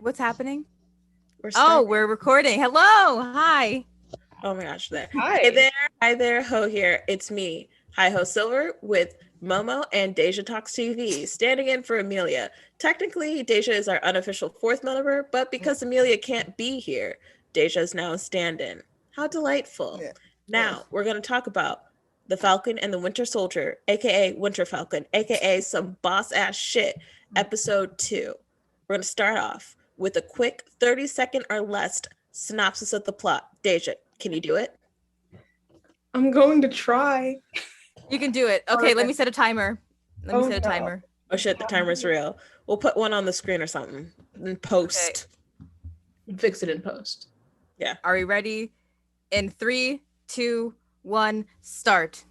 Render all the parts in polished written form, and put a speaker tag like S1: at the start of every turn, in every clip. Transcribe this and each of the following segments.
S1: What's happening?
S2: Oh,
S1: we're recording. Hello. Hi.
S2: Oh my gosh, there.
S3: Hi.
S2: Hey there. Hi there, Ho here. It's me, Hi Ho Silver, with Momo and Deja Talks TV, standing in for Amelia. Technically, Deja is our unofficial fourth member, but because Amelia can't be here, Deja is now a stand-in. How delightful.
S3: Yeah.
S2: Now, we're going to talk about the Falcon and the Winter Soldier, aka Winter Falcon, aka some boss-ass shit, episode 2. We're going to start off with a quick 30-second or less synopsis of the plot. Deja, can you do it?
S3: I'm going to try.
S1: You can do it. Okay, let me set a timer.
S2: Oh shit, the timer's real. We'll put one on the screen or something in post.
S3: Okay. Fix it in post.
S2: Yeah.
S1: Are we ready? In 3, 2, 1, start.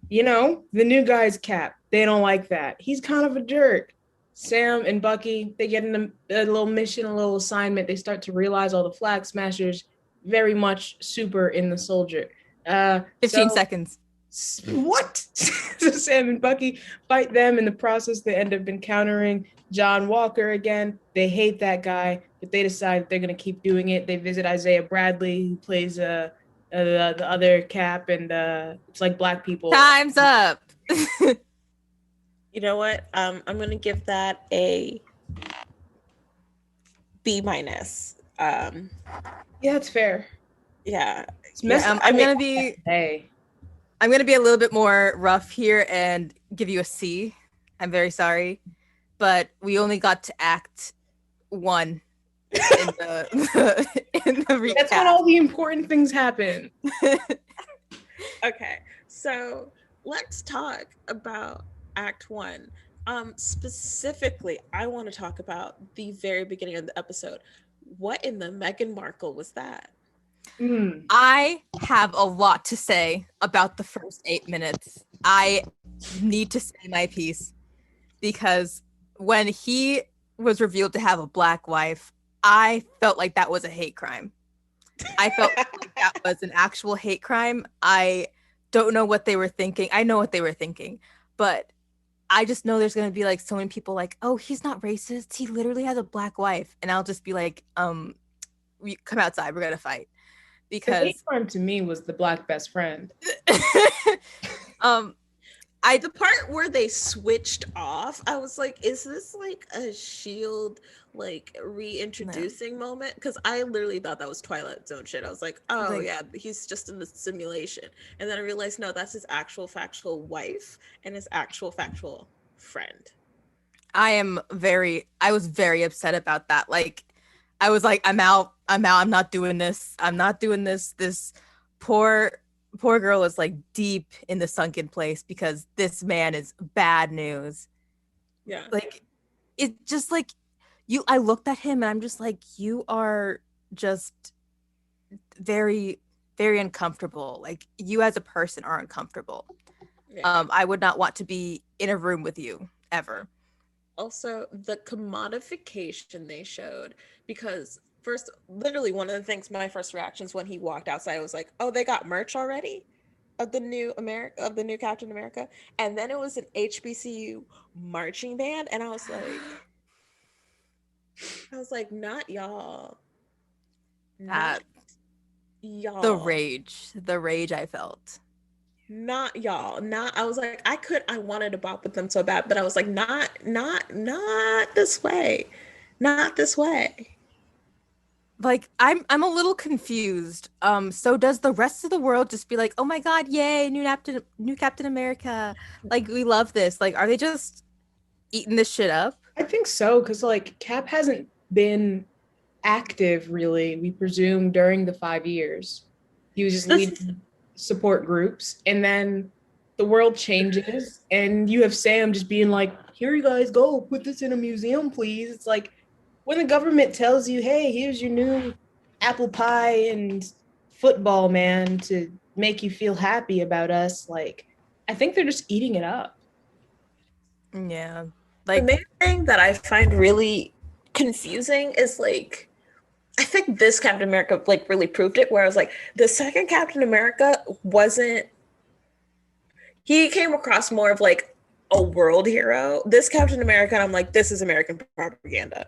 S3: You know, the new guy's Cap. They don't like that. He's kind of a jerk. Sam and Bucky, they get in a little mission, a little assignment. They start to realize all the Flag Smashers very much super in the soldier.
S1: 15 seconds.
S3: What? So Sam and Bucky fight them. In the process, they end up encountering John Walker again. They hate that guy, but they decide they're going to keep doing it. They visit Isaiah Bradley, who plays the other Cap, and it's like black people.
S1: Time's up.
S2: You know what? I'm going to give that a B-.
S3: Yeah, it's fair.
S2: Yeah.
S1: I'm gonna be a little bit more rough here and give you a C. I'm very sorry, but we only got to act 1 in the recap.
S3: That's when all the important things happen.
S2: Okay, so let's talk about Act 1. Specifically, I want to talk about the very beginning of the episode. What in the Meghan Markle was that?
S1: I have a lot to say about the first 8 minutes. I need to say my piece because when he was revealed to have a black wife, I felt like that was a hate crime. I felt like that was an actual hate crime. I don't know what they were thinking. I know what they were thinking, but I just know there's going to be like so many people like, oh, he's not racist. He literally has a black wife. And I'll just be like, we come outside. We're going to fight. Because
S3: the hate crime to me was the black best friend.
S2: The part where they switched off, I was like, is this like a Shield like reintroducing moment? Because I literally thought that was Twilight Zone shit. I was like, oh yeah, he's just in the simulation. And then I realized, no, that's his actual factual wife and his actual factual friend.
S1: I was very upset about that. Like, I was like, I'm out. I'm not doing this. This poor girl is like deep in the sunken place because this man is bad news.
S2: Yeah.
S1: Like, it just like I looked at him and I'm just like, you are just very, very uncomfortable. Like, you as a person are uncomfortable. Yeah. I would not want to be in a room with you ever.
S2: Also, the commodification they showed, because first, literally one of the things, my first reactions when he walked outside was like, oh, they got merch already of the new Captain America. And then it was an HBCU marching band. And I was like, not y'all. Not y'all.
S1: The rage I felt.
S2: Not y'all. I was like, I wanted to bop with them so bad, but I was like, not this way. Not this way.
S1: Like, I'm a little confused. So does the rest of the world just be like, oh my god, yay, new Captain America, like, we love this? Like, are they just eating this shit up?
S3: I think so, because like Cap hasn't been active really, we presume, during the 5 years. He was just leading support groups, and then the world changes and you have Sam just being like, here you guys go, put this in a museum please. It's like, when the government tells you, hey, here's your new apple pie and football man to make you feel happy about us, like, I think they're just eating it up.
S1: Yeah.
S2: Like, the main thing that I find really confusing is, like, I think this Captain America, like, really proved it, where I was like, the second Captain America he came across more of, like, a world hero. This Captain America, I'm like, this is American propaganda.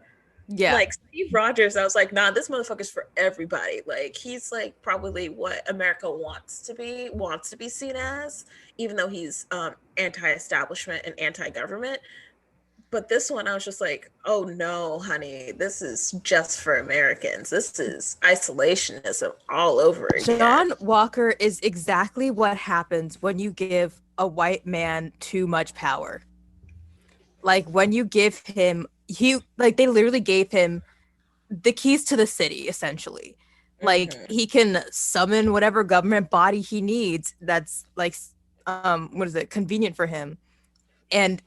S1: Yeah.
S2: Like Steve Rogers, I was like, nah, this motherfucker's for everybody. Like he's like probably what America wants to be seen as, even though he's anti-establishment and anti-government. But this one, I was just like, oh no, honey, this is just for Americans. This is isolationism all over again.
S1: John Walker is exactly what happens when you give a white man too much power. Like when you give him, they literally gave him the keys to the city, essentially. Like he can summon whatever government body he needs that's like convenient for him. And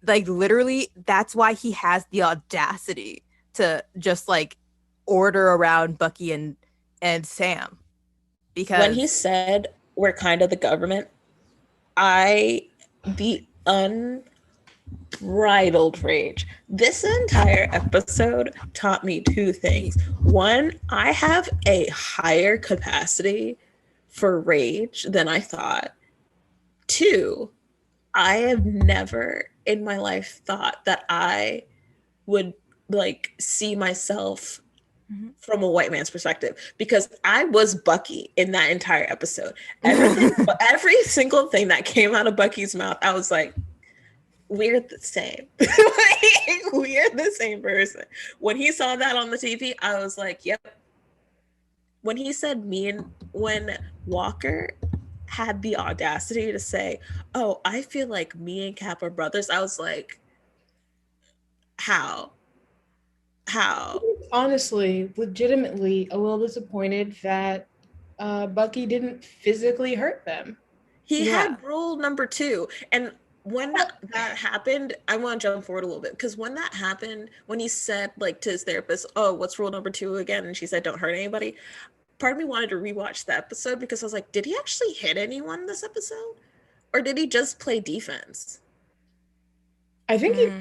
S1: like literally that's why he has the audacity to just like order around Bucky and Sam. Because
S2: when he said we're kind of the government, the unbridled rage. This entire episode taught me two things. One, I have a higher capacity for rage than I thought. Two, I have never in my life thought that I would like see myself from a white man's perspective, because I was Bucky in that entire episode. Every single thing that came out of Bucky's mouth, I was like, we're the same. We're the same person. When he saw that on the TV, I was like, yep. When he said when Walker had the audacity to say, oh, I feel like me and Cap are brothers, I was like, how?
S3: Honestly, legitimately a little disappointed that Bucky didn't physically hurt them.
S2: He had rule number 2. And when that happened, I want to jump forward a little bit, because when that happened, when he said like to his therapist, oh, what's rule number 2 again? And she said, don't hurt anybody. Part of me wanted to rewatch the episode, because I was like, did he actually hit anyone this episode? Or did he just play defense?
S3: I think he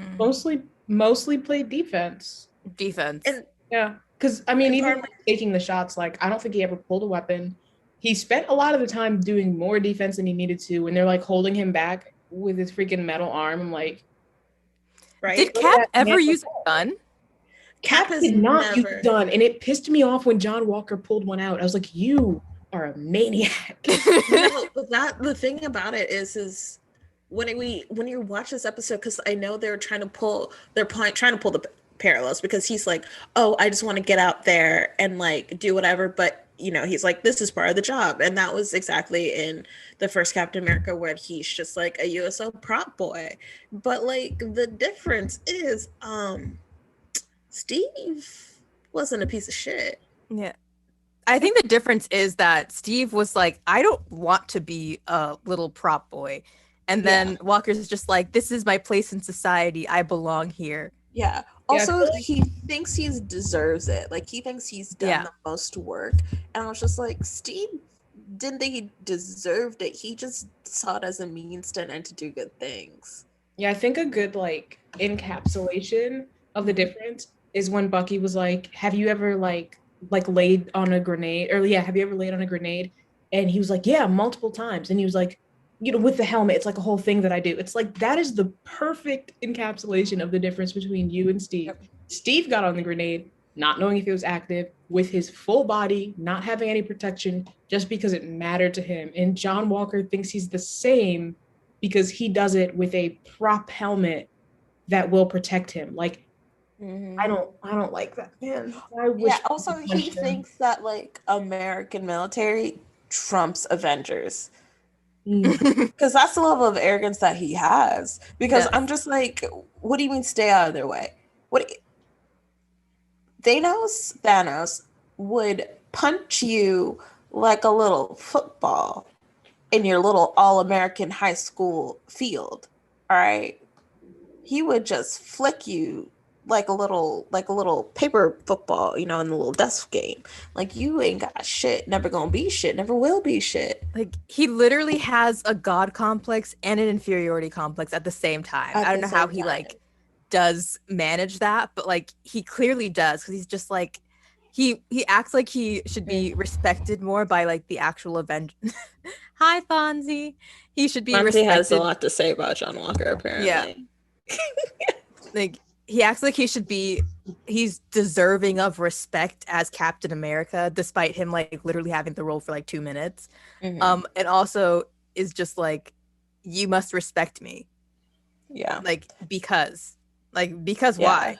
S3: mostly played defense.
S1: And
S3: yeah, because I mean, even taking the shots, like I don't think he ever pulled a weapon. He spent a lot of the time doing more defense than he needed to, when they're like holding him back with his freaking metal arm. I'm like,
S2: right?
S1: Did Cap ever use a gun?
S3: Cap did not use a gun, and it pissed me off when John Walker pulled one out. I was like, you are a maniac.
S2: No, but the thing about it is when you watch this episode, because I know they're trying to pull the parallels, because he's like, oh, I just want to get out there and like do whatever, but you know, he's like, this is part of the job. And that was exactly in the first Captain America, where he's just like a USO prop boy. But like the difference is Steve wasn't a piece of shit.
S1: Yeah. I think the difference is that Steve was like, I don't want to be a little prop boy. And then Walker's just like, this is my place in society. I belong here.
S2: Yeah. Also, he thinks he deserves it. Like, he thinks he's done the most work. And I was just like, Steve didn't think he deserved it. He just saw it as a means to an end to do good things.
S3: Yeah, I think a good, like, encapsulation of the difference is when Bucky was like, have you ever, like laid on a grenade? Or, have you ever laid on a grenade? And he was like, yeah, multiple times. And he was like, you know, with the helmet, it's like a whole thing that I do. It's like, that is the perfect encapsulation of the difference between you and Steve. Yep. Steve got on the grenade, not knowing if it was active, with his full body, not having any protection, just because it mattered to him. And John Walker thinks he's the same because he does it with a prop helmet that will protect him. Like, I don't like that, man.
S2: Also, he thinks that like American military trumps Avengers. Because that's the level of arrogance that he has. Because I'm just like, what do you mean stay out of their way? Thanos would punch you like a little football in your little all-American high school field. All right, he would just flick you like a little paper football, you know, in the little desk game. Like, you ain't got shit, never gonna be shit, never will be shit.
S1: Like, he literally has a god complex and an inferiority complex at the same time. I don't know how he like does manage that, but like he clearly does, because he's just like he acts like he should be respected more by like the actual Avenger. Hi, Fonzie. He should be respected.
S2: Fonzie has a lot to say about John Walker, apparently.
S1: Yeah. Like, he acts like he should be he's deserving of respect as Captain America, despite him like literally having the role for like 2 minutes. And also is just like, you must respect me.
S2: Yeah.
S1: Because
S2: Yeah.
S1: why?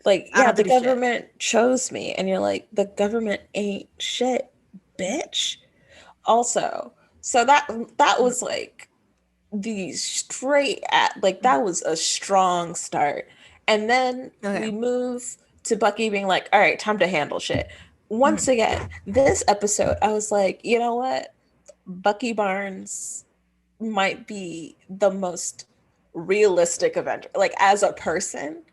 S2: Like,
S1: I
S2: yeah,
S1: don't
S2: the
S1: do shit.
S2: government chose me. And you're like, the government ain't shit, bitch. Also, so that was like the straight at, like, that was a strong start. And then we move to Bucky being like, all right, time to handle shit. Once again, this episode, I was like, you know what? Bucky Barnes might be the most realistic Avenger. Like, as a person,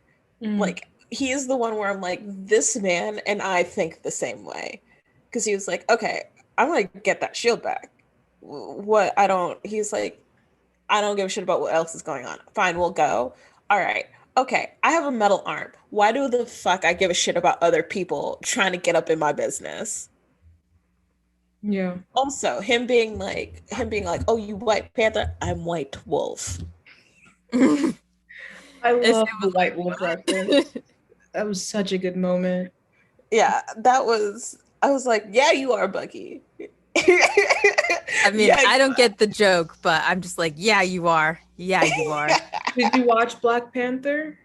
S2: like, he is the one where I'm like, this man and I think the same way. Because he was like, okay, I'm going to get that shield back. He's like, I don't give a shit about what else is going on. Fine, we'll go. All right. Okay, I have a metal arm. Why do the fuck I give a shit about other people trying to get up in my business?
S3: Yeah.
S2: Also, him being like, oh, you White Panther? I'm White Wolf.
S3: I love the White Wolf reference. That was such a good moment.
S2: Yeah, I was like, yeah, you are, Bucky.
S1: I mean, yeah, I don't get the joke, but I'm just like, yeah, you are. Yeah, you are.
S3: Did you watch Black Panther?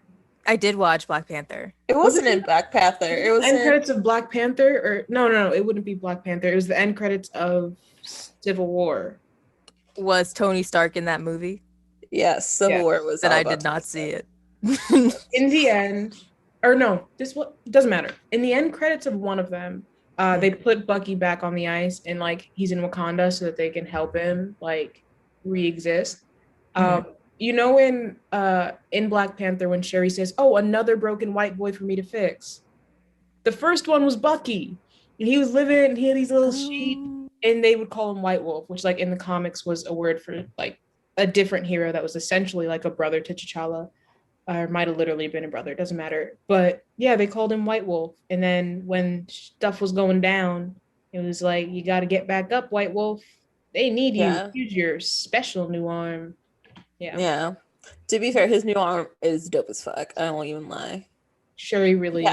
S1: I did watch Black Panther.
S2: It wasn't in Black Panther. It was
S3: end credits of Black Panther, or no, it wouldn't be Black Panther. It was the end credits of Civil War.
S1: Was Tony Stark in that movie?
S2: Yes, Civil War was.
S1: Then I did not see it.
S3: In the end, or no, doesn't matter. In the end credits of one of them, they put Bucky back on the ice, and like he's in Wakanda so that they can help him like re-exist. You know, in Black Panther, when Sherry says, "Oh, another broken white boy for me to fix," the first one was Bucky, and he was living. He had these little sheep, and they would call him White Wolf, which, like, in the comics, was a word for like a different hero that was essentially like a brother to T'Challa, or might have literally been a brother. It doesn't matter. But yeah, they called him White Wolf, and then when stuff was going down, it was like, you got to get back up, White Wolf. They need you. Use your special new arm.
S2: Yeah. To be fair, his new arm is dope as fuck. I won't even lie.
S3: Sherry really,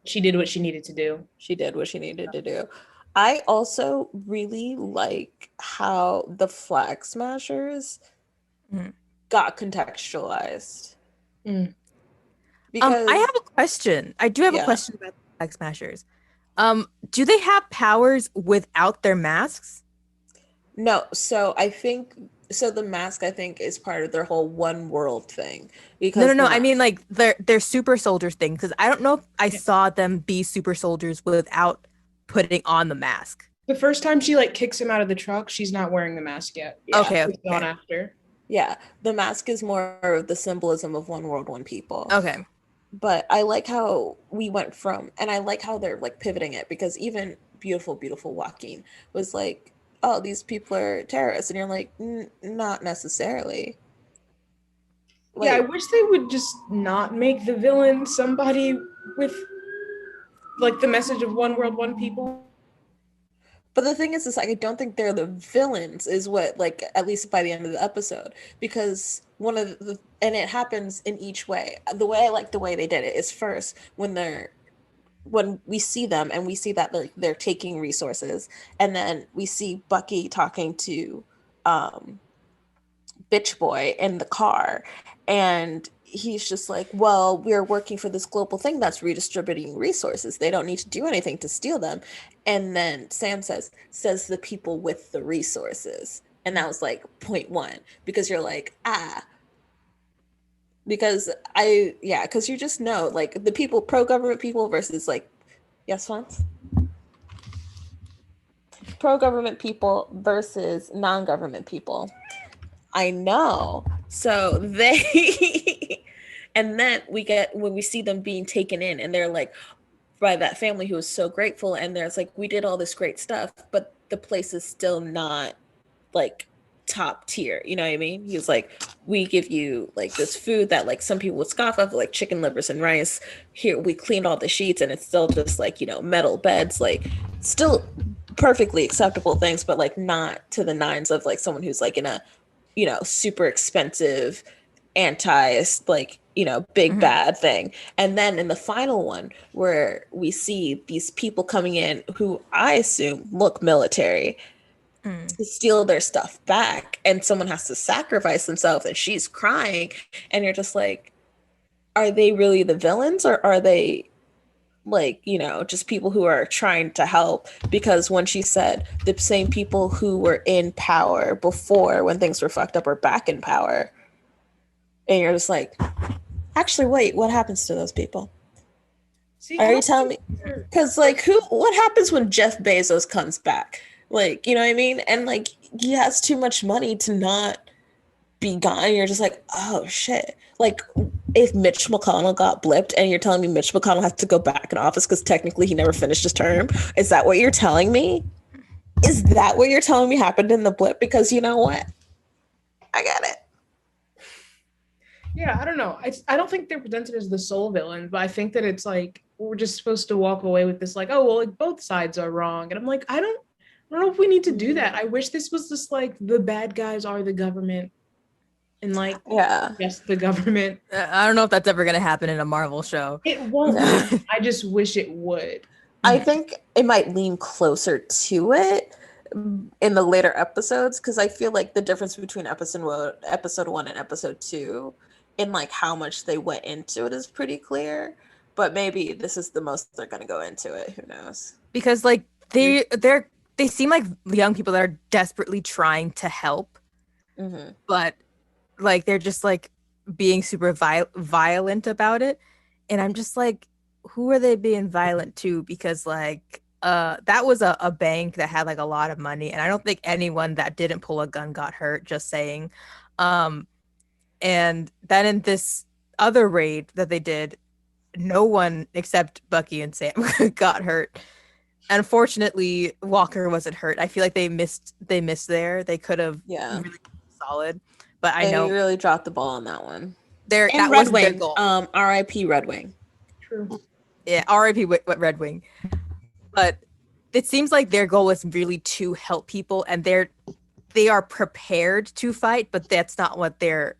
S3: she did what she needed to do.
S2: She did what she needed to do. I also really like how the Flag Smashers got contextualized.
S1: Because I have a question. I do have a question about the Flag Smashers. Do they have powers without their masks?
S2: No. So I think... So the mask, I think, is part of their whole one world thing. Because
S1: no. I mean, like, their super soldiers thing. Because I don't know if I saw them be super soldiers without putting on the mask.
S3: The first time she like kicks him out of the truck, she's not wearing the mask yet.
S1: Okay.
S3: On after.
S2: Yeah, the mask is more of the symbolism of one world, one people.
S1: Okay.
S2: But I like how we went from, and I like how they're like pivoting it, because even beautiful Joaquin was like, oh, these people are terrorists, and you're like, not necessarily.
S3: Like, yeah, I wish they would just not make the villain somebody with like the message of one world, one people.
S2: But the thing is like, I don't think they're the villains, is what, like, at least by the end of the episode, because one of the, and it happens in each way. The way I like the way they did it is, first, when we see them and we see that they're taking resources, and then we see Bucky talking to Bitch Boy in the car, and he's just like, well, we're working for this global thing that's redistributing resources. They don't need to do anything to steal them. And then Sam says the people with the resources. And that was like point one, because you're like, because you just know, like, the people, pro-government people versus, like, yes, Fonz? Pro-government people versus non-government people. I know. So they, and then when we see them being taken in, and they're like, by that family who was so grateful, and there's like, we did all this great stuff, but the place is still not like top tier, you know what I mean? He was like, we give you like this food that like some people would scoff of, like chicken livers and rice. Here, we cleaned all the sheets, and it's still just like, you know, metal beds, like still perfectly acceptable things, but like not to the nines of like someone who's like in a, you know, super expensive like big bad thing. And then in the final one, where we see these people coming in who I assume look military to steal their stuff back, and someone has to sacrifice themselves, and she's crying, and you're just like, are they really the villains, or are they just people who are trying to help? Because when she said the same people who were in power before when things were fucked up are back in power, and you're just like, actually, wait, what happens to those people?
S3: See,
S2: are you telling me? Because what happens when Jeff Bezos comes back? Like, you know what I mean? And like, he has too much money to not be gone. You're just like, oh shit. Like, if Mitch McConnell got blipped and you're telling me Mitch McConnell has to go back in office because technically he never finished his term, is that what you're telling me? Is that what you're telling me happened in the blip? Because you know what? I got it.
S3: Yeah, I don't know. I don't think they're presented as the sole villain, but I think that it's like we're just supposed to walk away with this like, oh well, like both sides are wrong. And I'm like, I don't know if we need to do that. I wish this was just like the bad guys are the government. And like, yes, the government.
S1: I don't know if that's ever going to happen in a Marvel show.
S3: It won't. I just wish it would.
S2: I think it might lean closer to it in the later episodes, because I feel like the difference between episode 1 and episode 2 in like how much they went into it is pretty clear. But maybe this is the most they're going to go into it. Who knows?
S1: Because like they seem like young people that are desperately trying to help, but like they're just like being super violent about it, and I'm just like, who are they being violent to? Because like that was a bank that had like a lot of money, and I don't think anyone that didn't pull a gun got hurt, just saying. And then in this other raid that they did, no one except Bucky and Sam got hurt. Unfortunately, Walker wasn't hurt. I feel like they missed there. They could have really solid. But I know
S2: they really dropped the ball on that one.
S1: That was their goal.
S2: R.I.P. Red Wing.
S3: True.
S1: Yeah, R.I.P. Red Wing. But it seems like their goal is really to help people, and they are prepared to fight, but that's not what their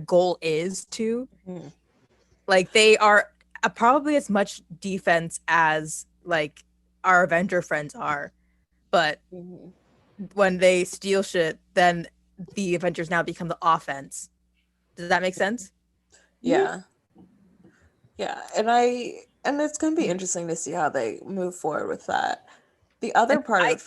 S1: goal is to. Like they are probably as much defense as like our Avenger friends are, but when they steal shit, then the Avengers now become the offense. Does that make sense?
S2: Yeah. And it's gonna be interesting to see how they move forward with that. The other part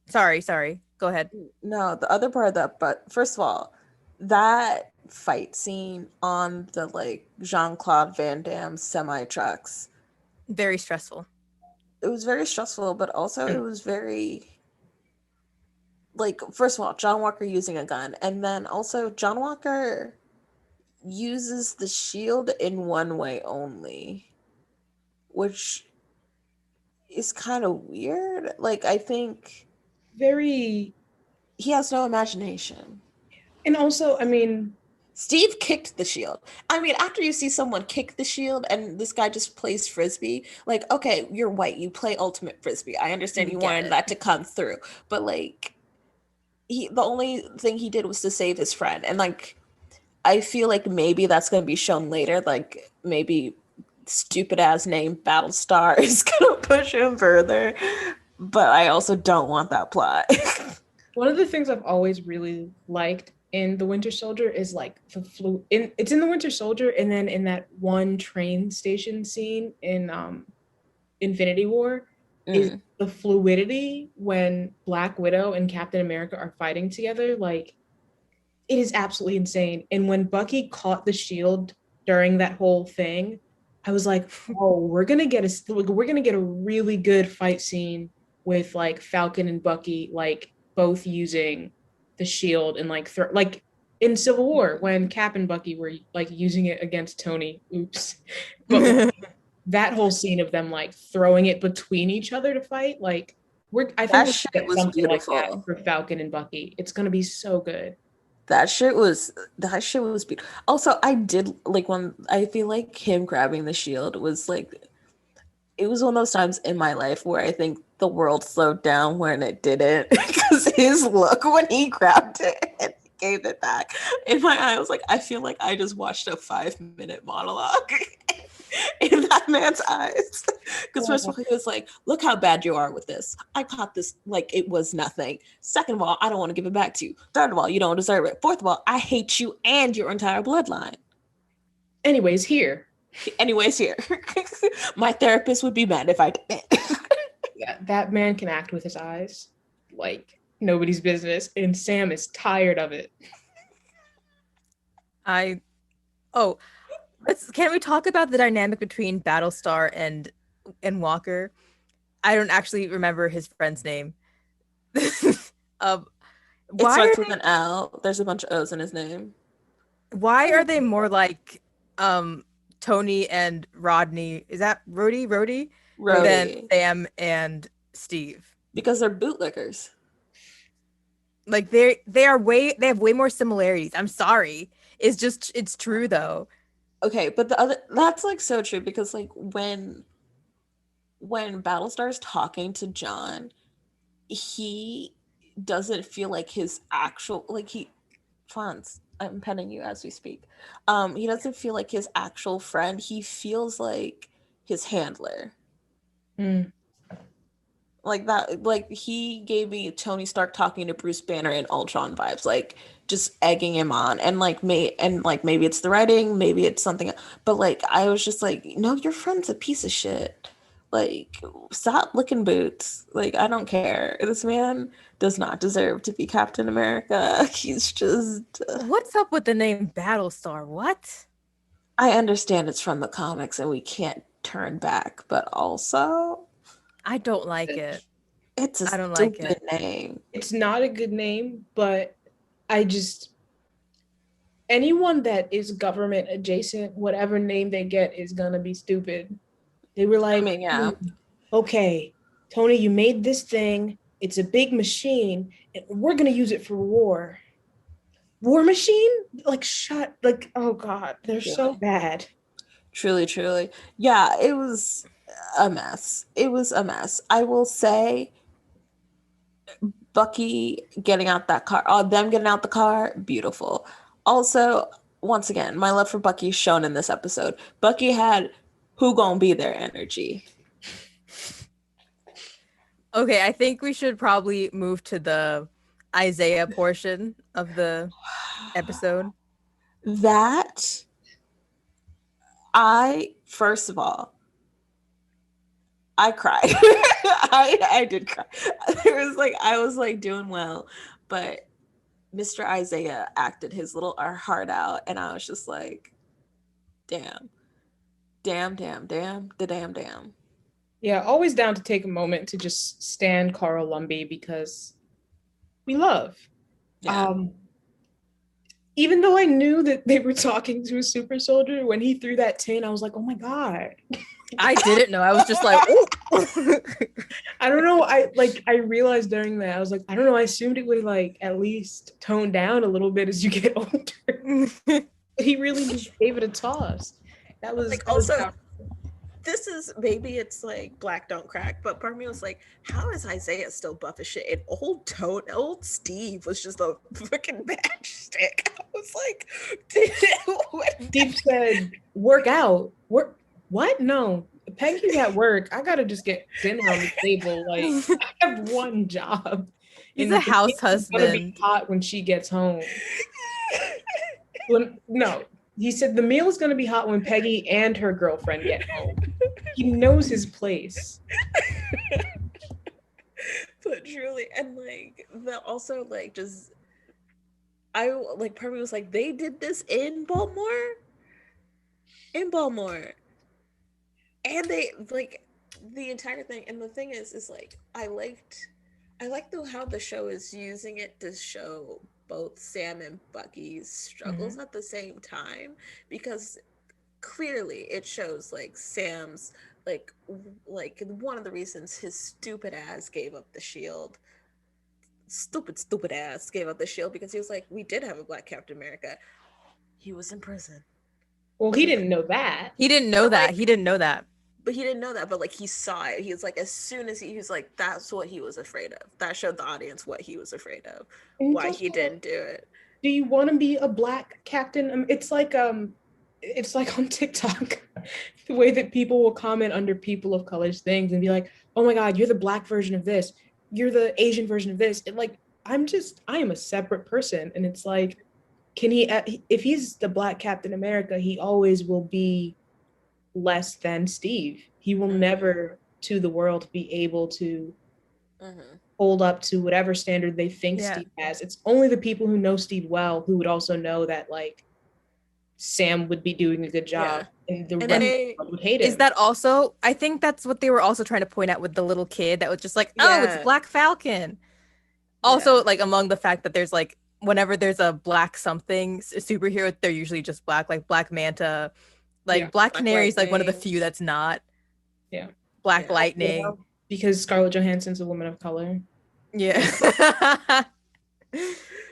S1: Sorry, go ahead.
S2: No, the other part of that, but first of all, that fight scene on the like Jean-Claude Van Damme semi trucks,
S1: very stressful.
S2: It was very stressful, but also it was very like, first of all, John Walker using a gun, and then also John Walker uses the shield in one way only, which is kind of weird. Like, I think he has no imagination.
S3: And also, I mean,
S2: Steve kicked the shield. I mean, after you see someone kick the shield and this guy just plays frisbee, like, okay, you're white, you play ultimate frisbee. I understand you wanted that to come through, but like, the only thing he did was to save his friend. And like, I feel like maybe that's going to be shown later. Like, maybe stupid ass name Battlestar is going to push him further, but I also don't want that plot.
S3: One of the things I've always really liked in the Winter Soldier is like it's in the Winter Soldier, and then in that one train station scene in Infinity War is the fluidity when Black Widow and Captain America are fighting together. Like, it is absolutely insane. And when Bucky caught the shield during that whole thing, I was like, oh, we're gonna get a really good fight scene with like Falcon and Bucky like both using the shield and like like in Civil War when Cap and Bucky were like using it against Tony. Oops. But that whole scene of them like throwing it between each other to fight, like I think
S2: that shit was beautiful.
S3: Like that for Falcon and Bucky. It's gonna be so good.
S2: That shit was beautiful. Also, I did like when I feel like him grabbing the shield was like, it was one of those times in my life where I think the world slowed down when it didn't, because his look when he grabbed it and gave it back. In my eye, I was like, I feel like I just watched a 5-minute monologue in that man's eyes. Because first of all, he was like, look how bad you are with this. I caught this like it was nothing. Second of all, I don't want to give it back to you. Third of all, you don't deserve it. Fourth of all, I hate you and your entire bloodline.
S3: Anyways, here.
S2: My therapist would be mad if I didn't.
S3: Yeah, that man can act with his eyes like nobody's business, and Sam is tired of it.
S1: Can we talk about the dynamic between Battlestar and Walker? I don't actually remember his friend's name.
S2: It starts with an L. There's a bunch of O's in his name.
S1: Why are they more like Tony and Rodney? Is that Rhodey? Than Sam and Steve?
S2: Because they're bootlickers.
S1: Like they have way more similarities. I'm sorry. It's true though.
S2: Okay, but that's like so true, because like when Battlestar's talking to John, he doesn't feel like his actual Franz, I'm petting you as we speak. He doesn't feel like his actual friend. He feels like his handler. Like that, like he gave me Tony Stark talking to Bruce Banner and Ultron vibes, like just egging him on, and maybe it's the writing, maybe it's something, but like I was just like, no, your friend's a piece of shit. Like, stop licking boots. Like, I don't care. This man does not deserve to be Captain America. He's just.
S1: What's up with the name Battlestar? What?
S2: I understand it's from the comics and we can't turn back, but also.
S1: I don't like it.
S2: It's a stupid name.
S3: It's not a good name, but anyone that is government adjacent, whatever name they get is gonna be stupid. They were like, okay, Tony, you made this thing. It's a big machine, and we're gonna use it for war. War machine? Oh God, they're so bad.
S2: Truly, truly. Yeah, it was a mess. I will say, Bucky getting out that car, them getting out the car, beautiful. Also, once again, my love for Bucky shown in this episode. Bucky had who gonna be there energy.
S1: Okay, I think we should probably move to the Isaiah portion of the episode.
S2: First of all, I cried. I did cry. I was like doing well, but Mr. Isaiah acted his little heart out, and I was just like, damn.
S3: Yeah, always down to take a moment to just stand Carl Lumbly, because we love. Yeah. Even though I knew that they were talking to a super soldier, when he threw that tin, I was like, oh my God.
S1: I didn't know. I was just like, oh.
S3: I don't know. I realized during that, I was like, I don't know. I assumed it would like at least tone down a little bit as you get older. He really just gave it a toss. That was
S2: like also. This is, maybe it's like Black Don't Crack, but part of me was like, how is Isaiah still buff as shit? And old Steve was just a freaking matchstick. I was like,
S3: Steve said, work out. What? No. Peggy's at work. I gotta just get dinner on the table. Like, I have one job.
S1: He's a house husband.
S3: Gonna be hot when she gets home. No. He said the meal is going to be hot when Peggy and her girlfriend get home. He knows his place.
S2: But truly, and like, also like just, I like, part of me was like, they did this in Baltimore, and they like the entire thing. And the thing is like, I liked how the show is using it to show both Sam and Bucky's struggles at the same time, because clearly it shows like Sam's like one of the reasons his stupid ass gave up the shield, because he was like, we did have a Black Captain America. He was in prison.
S3: Well, he didn't know that.
S1: He didn't know that.
S2: But he didn't know that, but like he saw it. He was like, as soon as he was like, that's what he was afraid of. That showed the audience what he was afraid of, why he didn't do it.
S3: do you want to be a black captain? It's like on TikTok, the way that people will comment under people of color's things and be like, "Oh my God, you're the black version of this. You're the Asian version of this." And like, I am a separate person, and it's like, can he? If he's the Black Captain America, he always will be less than Steve. He will never, to the world, be able to hold up to whatever standard they think Steve has. It's only the people who know Steve well who would also know that like Sam would be doing a good job, and the rest would hate him.
S1: Is that also? I think that's what they were also trying to point out with the little kid that was just like, oh, it's Black Falcon. Also, like among the fact that there's like whenever there's a black something a superhero, they're usually just black, like Black Manta, like Black Canary is like one of the few that's not.
S3: Yeah.
S1: Black Lightning.
S3: Yeah, because Scarlett Johansson's a woman of color.
S1: Yeah.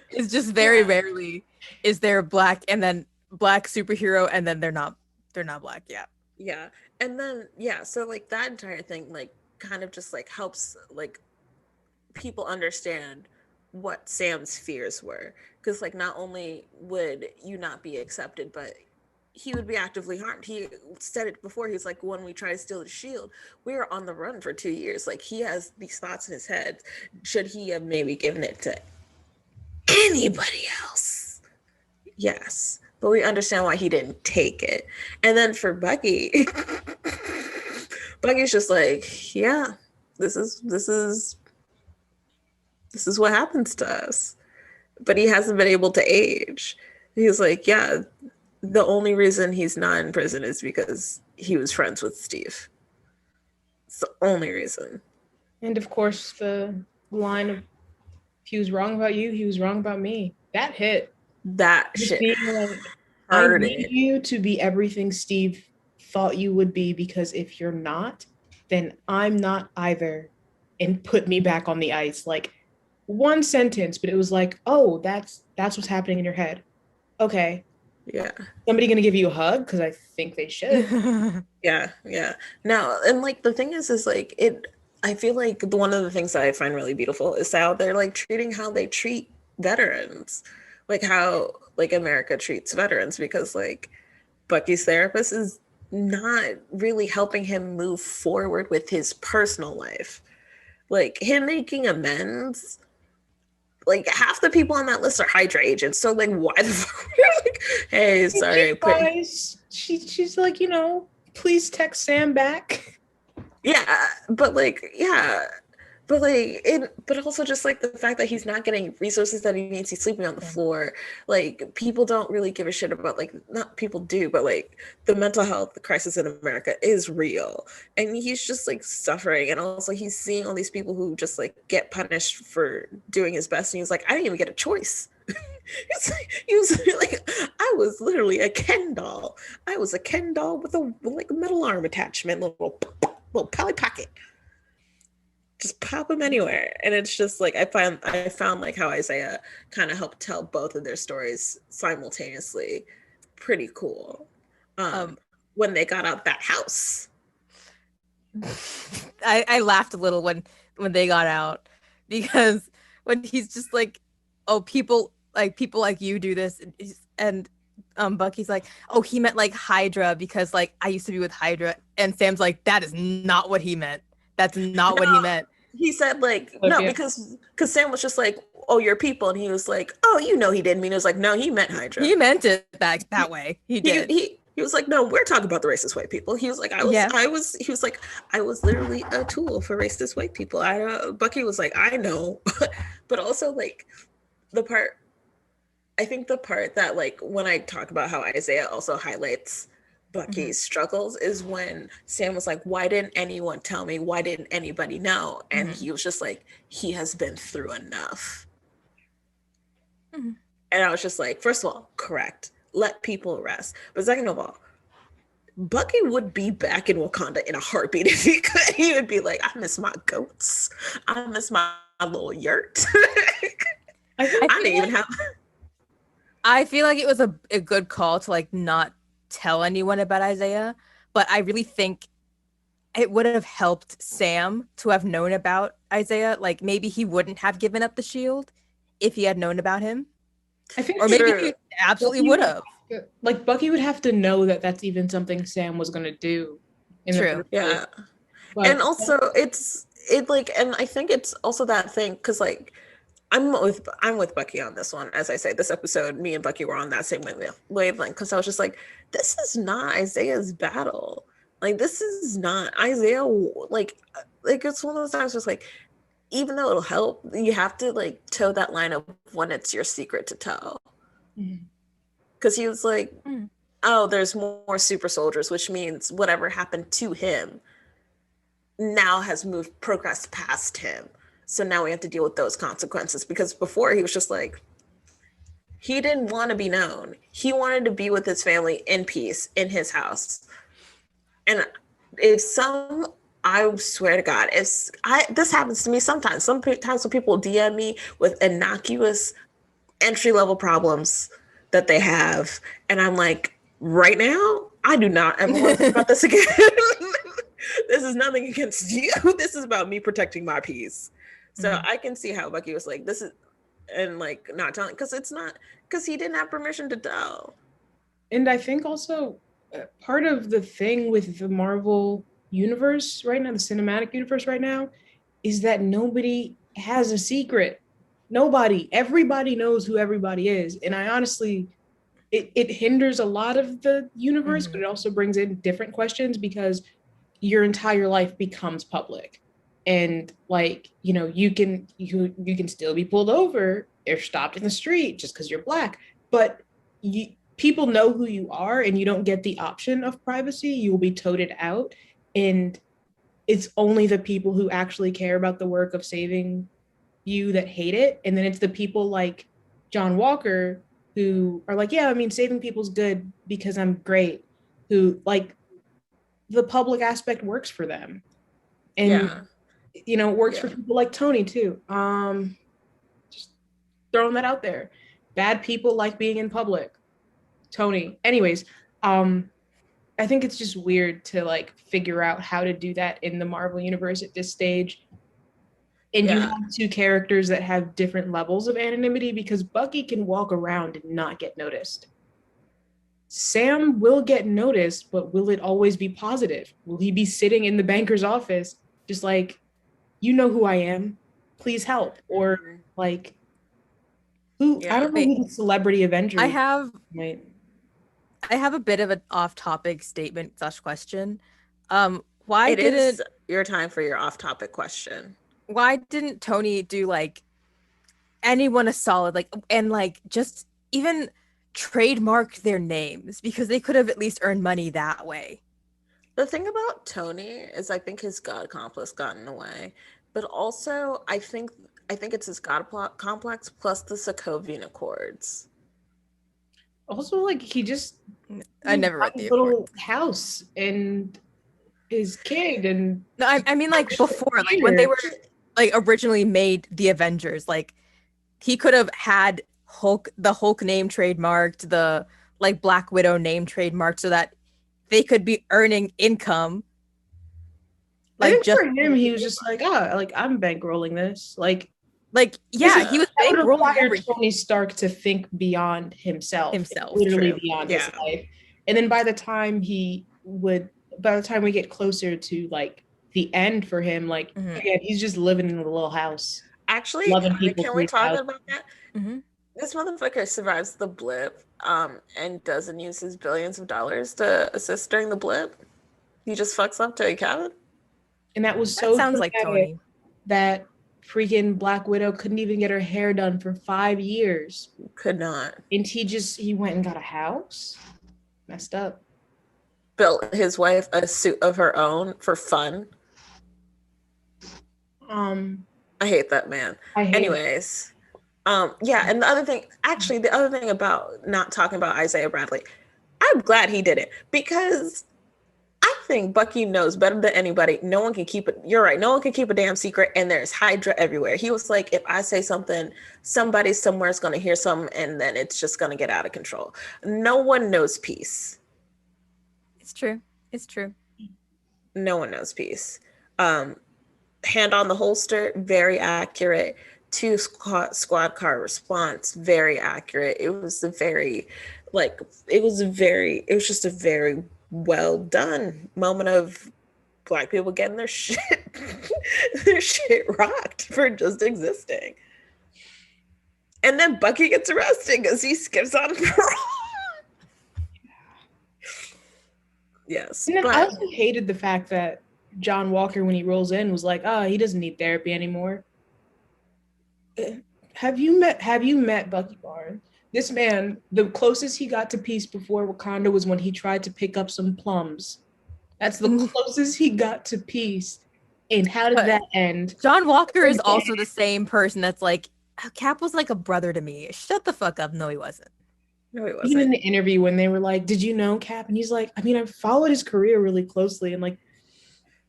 S1: It's just very rarely is there black and then black superhero and then they're not black.
S2: Yeah. And then so like that entire thing like kind of just like helps like people understand what Sam's fears were, because like not only would you not be accepted, but he would be actively harmed. He said it before. He's like, when we try to steal the shield, we were on the run for 2 years. Like he has these thoughts in his head. Should he have maybe given it to anybody else? Yes, but we understand why he didn't take it. And then for Bucky, Bucky's just like, yeah, this is what happens to us. But he hasn't been able to age. He's like, yeah, the only reason he's not in prison is because he was friends with Steve. It's the only reason.
S3: And of course, the line of, if he was wrong about you, he was wrong about me. That hit.
S2: That shit.
S3: Like, I need you to be everything Steve thought you would be, because if you're not, then I'm not either. And put me back on the ice. Like, one sentence, but it was like, oh, that's what's happening in your head. Okay.
S2: Yeah.
S3: Somebody gonna give you a hug? Because I think they should.
S2: Yeah. No, and like the thing is like I feel like one of the things that I find really beautiful is how they're like treating how they treat veterans, like how like America treats veterans, because like Bucky's therapist is not really helping him move forward with his personal life. Like him making amends, like half the people on that list are Hydra agents. So like, why the fuck? Like, hey, sorry,
S3: guys. She's like, please text Sam back.
S2: Yeah, but like, but also just like the fact that he's not getting resources that he needs. He's sleeping on the floor. Like people don't really give a shit about, like, not people do, but like the mental health crisis in America is real, and he's just like suffering. And also he's seeing all these people who just like get punished for doing his best, and he's like, I didn't even get a choice. He was like, I was literally a Ken doll. I was a Ken doll with a like metal arm attachment, little Polly Pocket. Just pop them anywhere. And it's just like I found like how Isaiah kind of helped tell both of their stories simultaneously pretty cool. When they got out that house,
S1: I laughed a little when they got out, because when he's just like, oh, people like you do this, and Bucky's like, oh, he meant like Hydra because like I used to be with Hydra, and Sam's like, that is not what he meant. That's not what he meant.
S2: He said like, no, because Sam was just like, oh, you're people, and he was like, oh, he didn't mean it. Was like, no, he meant Hydra.
S1: He meant it that way. He did.
S2: He was like, no, we're talking about the racist white people. He was like, he was like, I was literally a tool for racist white people. Bucky was like, I know, but also like I think the part that like when I talk about how Isaiah also highlights Bucky's struggles is when Sam was like, why didn't anyone tell me? Why didn't anybody know? And he was just like, he has been through enough. And I was just like, first of all, correct. Let people rest. But second of all, Bucky would be back in Wakanda in a heartbeat if he could. He would be like, I miss my goats. I miss my little yurt. I didn't even have...
S1: I feel like it was a good call to like not tell anyone about Isaiah, but I really think it would have helped Sam to have known about Isaiah. Like maybe he wouldn't have given up the shield if he had known about him.
S3: I think
S1: Or maybe
S2: True.
S1: he absolutely would have.
S3: like Bucky would have to know that that's even something Sam was going to do in the
S1: True.
S3: first
S2: Yeah.
S3: place. But
S2: And also and I think it's also that thing because like I'm with Bucky on this one. As I say, this episode, me and Bucky were on that same wavelength because I was just like, this is not Isaiah's battle. Like this is not Isaiah. Like it's one of those times where it's like, even though it'll help, you have to like toe that line of when it's your secret to tell. Because he was like, oh, there's more super soldiers, which means whatever happened to him now has progressed past him. So now we have to deal with those consequences. Because before he was just like, he didn't want to be known. He wanted to be with his family in peace in his house. And I swear to God, this happens to me sometimes. Sometimes when people DM me with innocuous entry level problems that they have, and I'm like, right now, I do not ever want to think about this again. This is nothing against you. This is about me protecting my peace. So I can see how Bucky was like, this is, and like not telling, because he didn't have permission to tell.
S3: And I think also part of the thing with the Marvel universe right now, the cinematic universe right now, is that nobody has a secret. Nobody. Everybody knows who everybody is. And I honestly, it hinders a lot of the universe, but it also brings in different questions because your entire life becomes public. And like, you know, you can still be pulled over if stopped in the street just because you're Black. But people know who you are and you don't get the option of privacy. You will be toted out. And it's only the people who actually care about the work of saving you that hate it. And then it's the people like John Walker who are like, yeah, I mean, saving people's good because I'm great, who like the public aspect works for them. And you know, it works for people like Tony too. Just throwing that out there. Bad people like being in public. Tony. Anyways, I think it's just weird to like figure out how to do that in the Marvel universe at this stage. And you have two characters that have different levels of anonymity because Bucky can walk around and not get noticed. Sam will get noticed, but will it always be positive? Will he be sitting in the banker's office just like, you know who I am, please help? Or like, I don't know who the celebrity Avenger
S1: I have a bit of an off-topic statement / question. Why didn't
S2: your time for your off-topic question?
S1: Why didn't Tony do like anyone a solid, like, and like just even trademark their names, because they could have at least earned money that way?
S2: The thing about Tony is I think his God complex got in the way, but also I think it's his God complex plus the Sokovian Accords.
S3: Also, like
S1: I never read the
S3: little house and his kid, and
S1: no, I mean like before, like when they were like originally made the Avengers, like he could have had the Hulk name trademarked, the like Black Widow name trademarked, so that they could be earning income.
S3: Like, I think just for him, he was just like, like I'm bankrolling this. Like
S1: yeah, he was
S3: bankrolling Tony Stark to think beyond himself, literally beyond his life. And then by the time we get closer to like the end for him, like again, he's just living in a little house.
S2: Actually, can we talk about that? This motherfucker survives the blip, and doesn't use his billions of dollars to assist during the blip. He just fucks up to a cabin.
S3: And that was so sounds like Tony. That freaking Black Widow couldn't even get her hair done for 5 years.
S2: Could not.
S3: And he went and got a house. Messed up.
S2: Built his wife a suit of her own for fun. I hate that man. Anyways. Yeah, and the other thing about not talking about Isaiah Bradley, I'm glad he did it, because I think Bucky knows better than anybody. No one can keep it. You're right. No one can keep a damn secret, and there's Hydra everywhere. He was like, if I say something, somebody somewhere is going to hear something, and then it's just going to get out of control. No one knows peace.
S1: It's true. It's true.
S2: No one knows peace. Hand on the holster, very accurate. to squad car response, very accurate. It was just a very well done moment of Black people getting their shit rocked for just existing. And then Bucky gets arrested because he skips on parole. Yes.
S3: And then I also hated the fact that John Walker, when he rolls in, was like, he doesn't need therapy anymore. Have you met Bucky Barnes? This man, the closest he got to peace before Wakanda was when he tried to pick up some plums. That's the closest he got to peace. And how did that end?
S1: John Walker is also the same person that's like, Cap was like a brother to me. Shut the fuck up. No, he wasn't.
S2: No, he wasn't.
S3: Even in the interview when they were like, did you know Cap? And he's like, I mean, I've followed his career really closely. And like,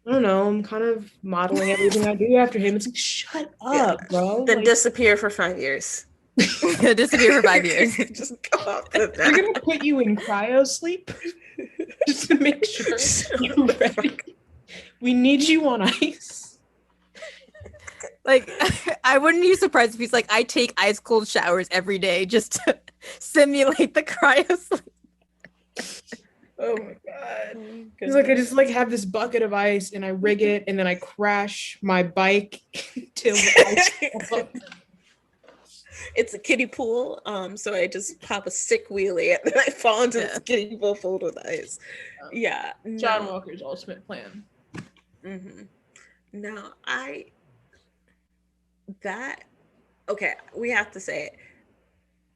S3: I don't know, I'm kind of modeling everything I do after him. It's like, shut up, bro.
S2: Then
S3: like,
S2: disappear for 5 years.
S1: Disappear for 5 years.
S2: Just go off the
S3: They're going to put you in cryo sleep just to make sure you're ready. We need you on ice.
S1: Like, I wouldn't be surprised if he's like, I take ice cold showers every day just to simulate the cryo sleep.
S3: Oh my god. He's like, I just like have this bucket of ice and I rig it and then I crash my bike till the ice.
S2: It's a kiddie pool, so I just pop a sick wheelie and then I fall into this kiddie pool filled with ice. Yeah.
S3: John Walker's ultimate plan.
S2: Mm-hmm. No, okay, we have to say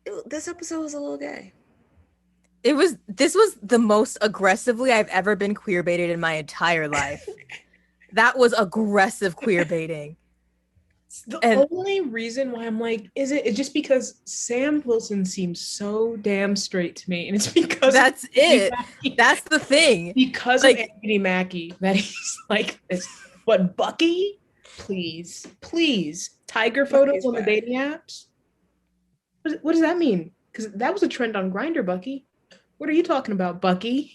S2: it. This episode was a little gay.
S1: This was the most aggressively I've ever been queer baited in my entire life. That was aggressive queer baiting.
S3: The only reason why I'm like, it's just because Sam Wilson seems so damn straight to me. And it's because
S1: that's it. That's the thing.
S3: Because of Anthony Mackie, that he's like this. But Bucky, please. Tiger photos on the dating apps. What does that mean? Because that was a trend on Grindr, Bucky. What are you talking about, Bucky?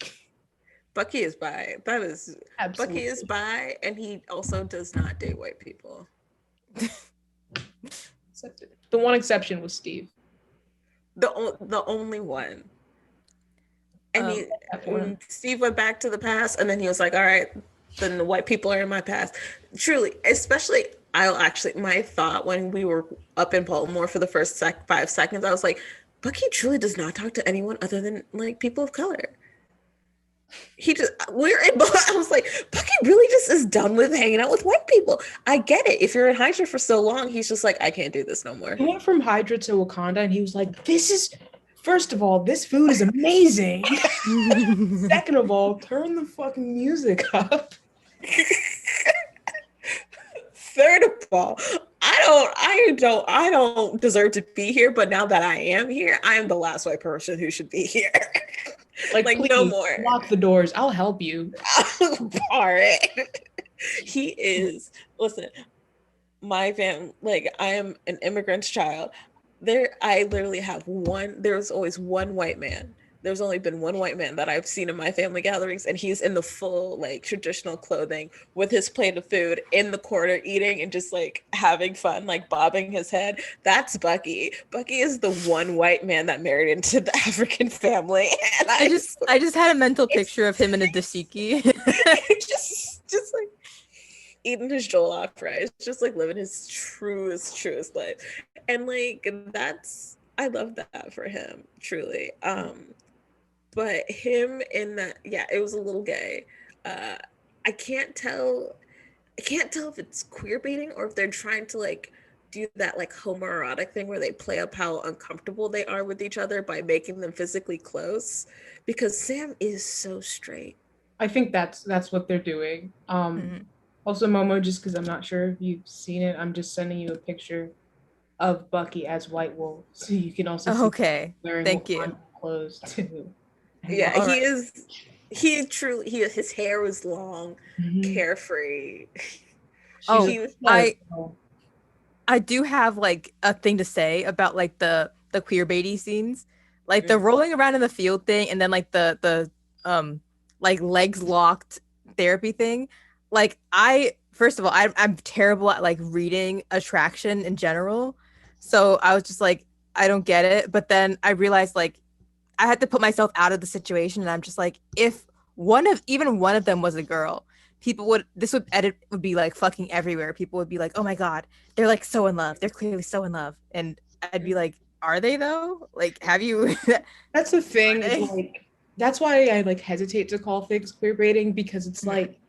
S2: Bucky is bi. That is
S3: absolutely.
S2: Bucky is bi, and he also does not date white people.
S3: The one exception was Steve.
S2: The only one. And Steve went back to the past, and then he was like, all right, then the white people are in my past. Truly, especially, my thought when we were up in Baltimore for the first 5 seconds, I was like, Bucky truly does not talk to anyone other than like people of color. I was like, Bucky really just is done with hanging out with white people. I get it. If you're in Hydra for so long, he's just like, I can't do this no more.
S3: He went from Hydra to Wakanda and he was like, first of all, this food is amazing. Second of all, turn the fucking music up.
S2: Third of all, I don't deserve to be here, but now that I am here, I am the last white person who should be here. Like please, no more.
S3: Lock the doors. I'll help you.
S2: All right. He is. Listen, my family. Like I am an immigrant's child. I literally have one. There's always one white man. There's only been one white man that I've seen in my family gatherings, and he's in the full like traditional clothing with his plate of food in the corner eating and just like having fun, like bobbing his head. That's Bucky. Bucky is the one white man that married into the African family. And
S1: I just had a mental picture of him in a dashiki.
S2: just like eating his jollof rice, just like living his truest life. And like I love that for him, truly. But him in that, it was a little gay. I can't tell if it's queer baiting or if they're trying to like do that like homoerotic thing where they play up how uncomfortable they are with each other by making them physically close, because Sam is so straight.
S3: I think that's what they're doing. Also, Momo, just because I'm not sure if you've seen it, I'm just sending you a picture of Bucky as White Wolf, so you can also see wearing
S1: thank you
S3: clothes too.
S2: Yeah, he is. He truly. His hair was long, carefree.
S1: I do have like a thing to say about like the queer baity scenes, like the rolling around in the field thing, and then like the like legs locked therapy thing. Like I first of all, I'm terrible at like reading attraction in general. So I was just like, I don't get it. But then I realized like I had to put myself out of the situation, and I'm just like, if even one of them was a girl, people would this would edit would be like fucking everywhere. People would be like, oh my god, they're like so in love. They're clearly so in love. And I'd be like, are they though? Like, have you
S3: That's the thing, is like that's why I like hesitate to call things queer baiting, because it's like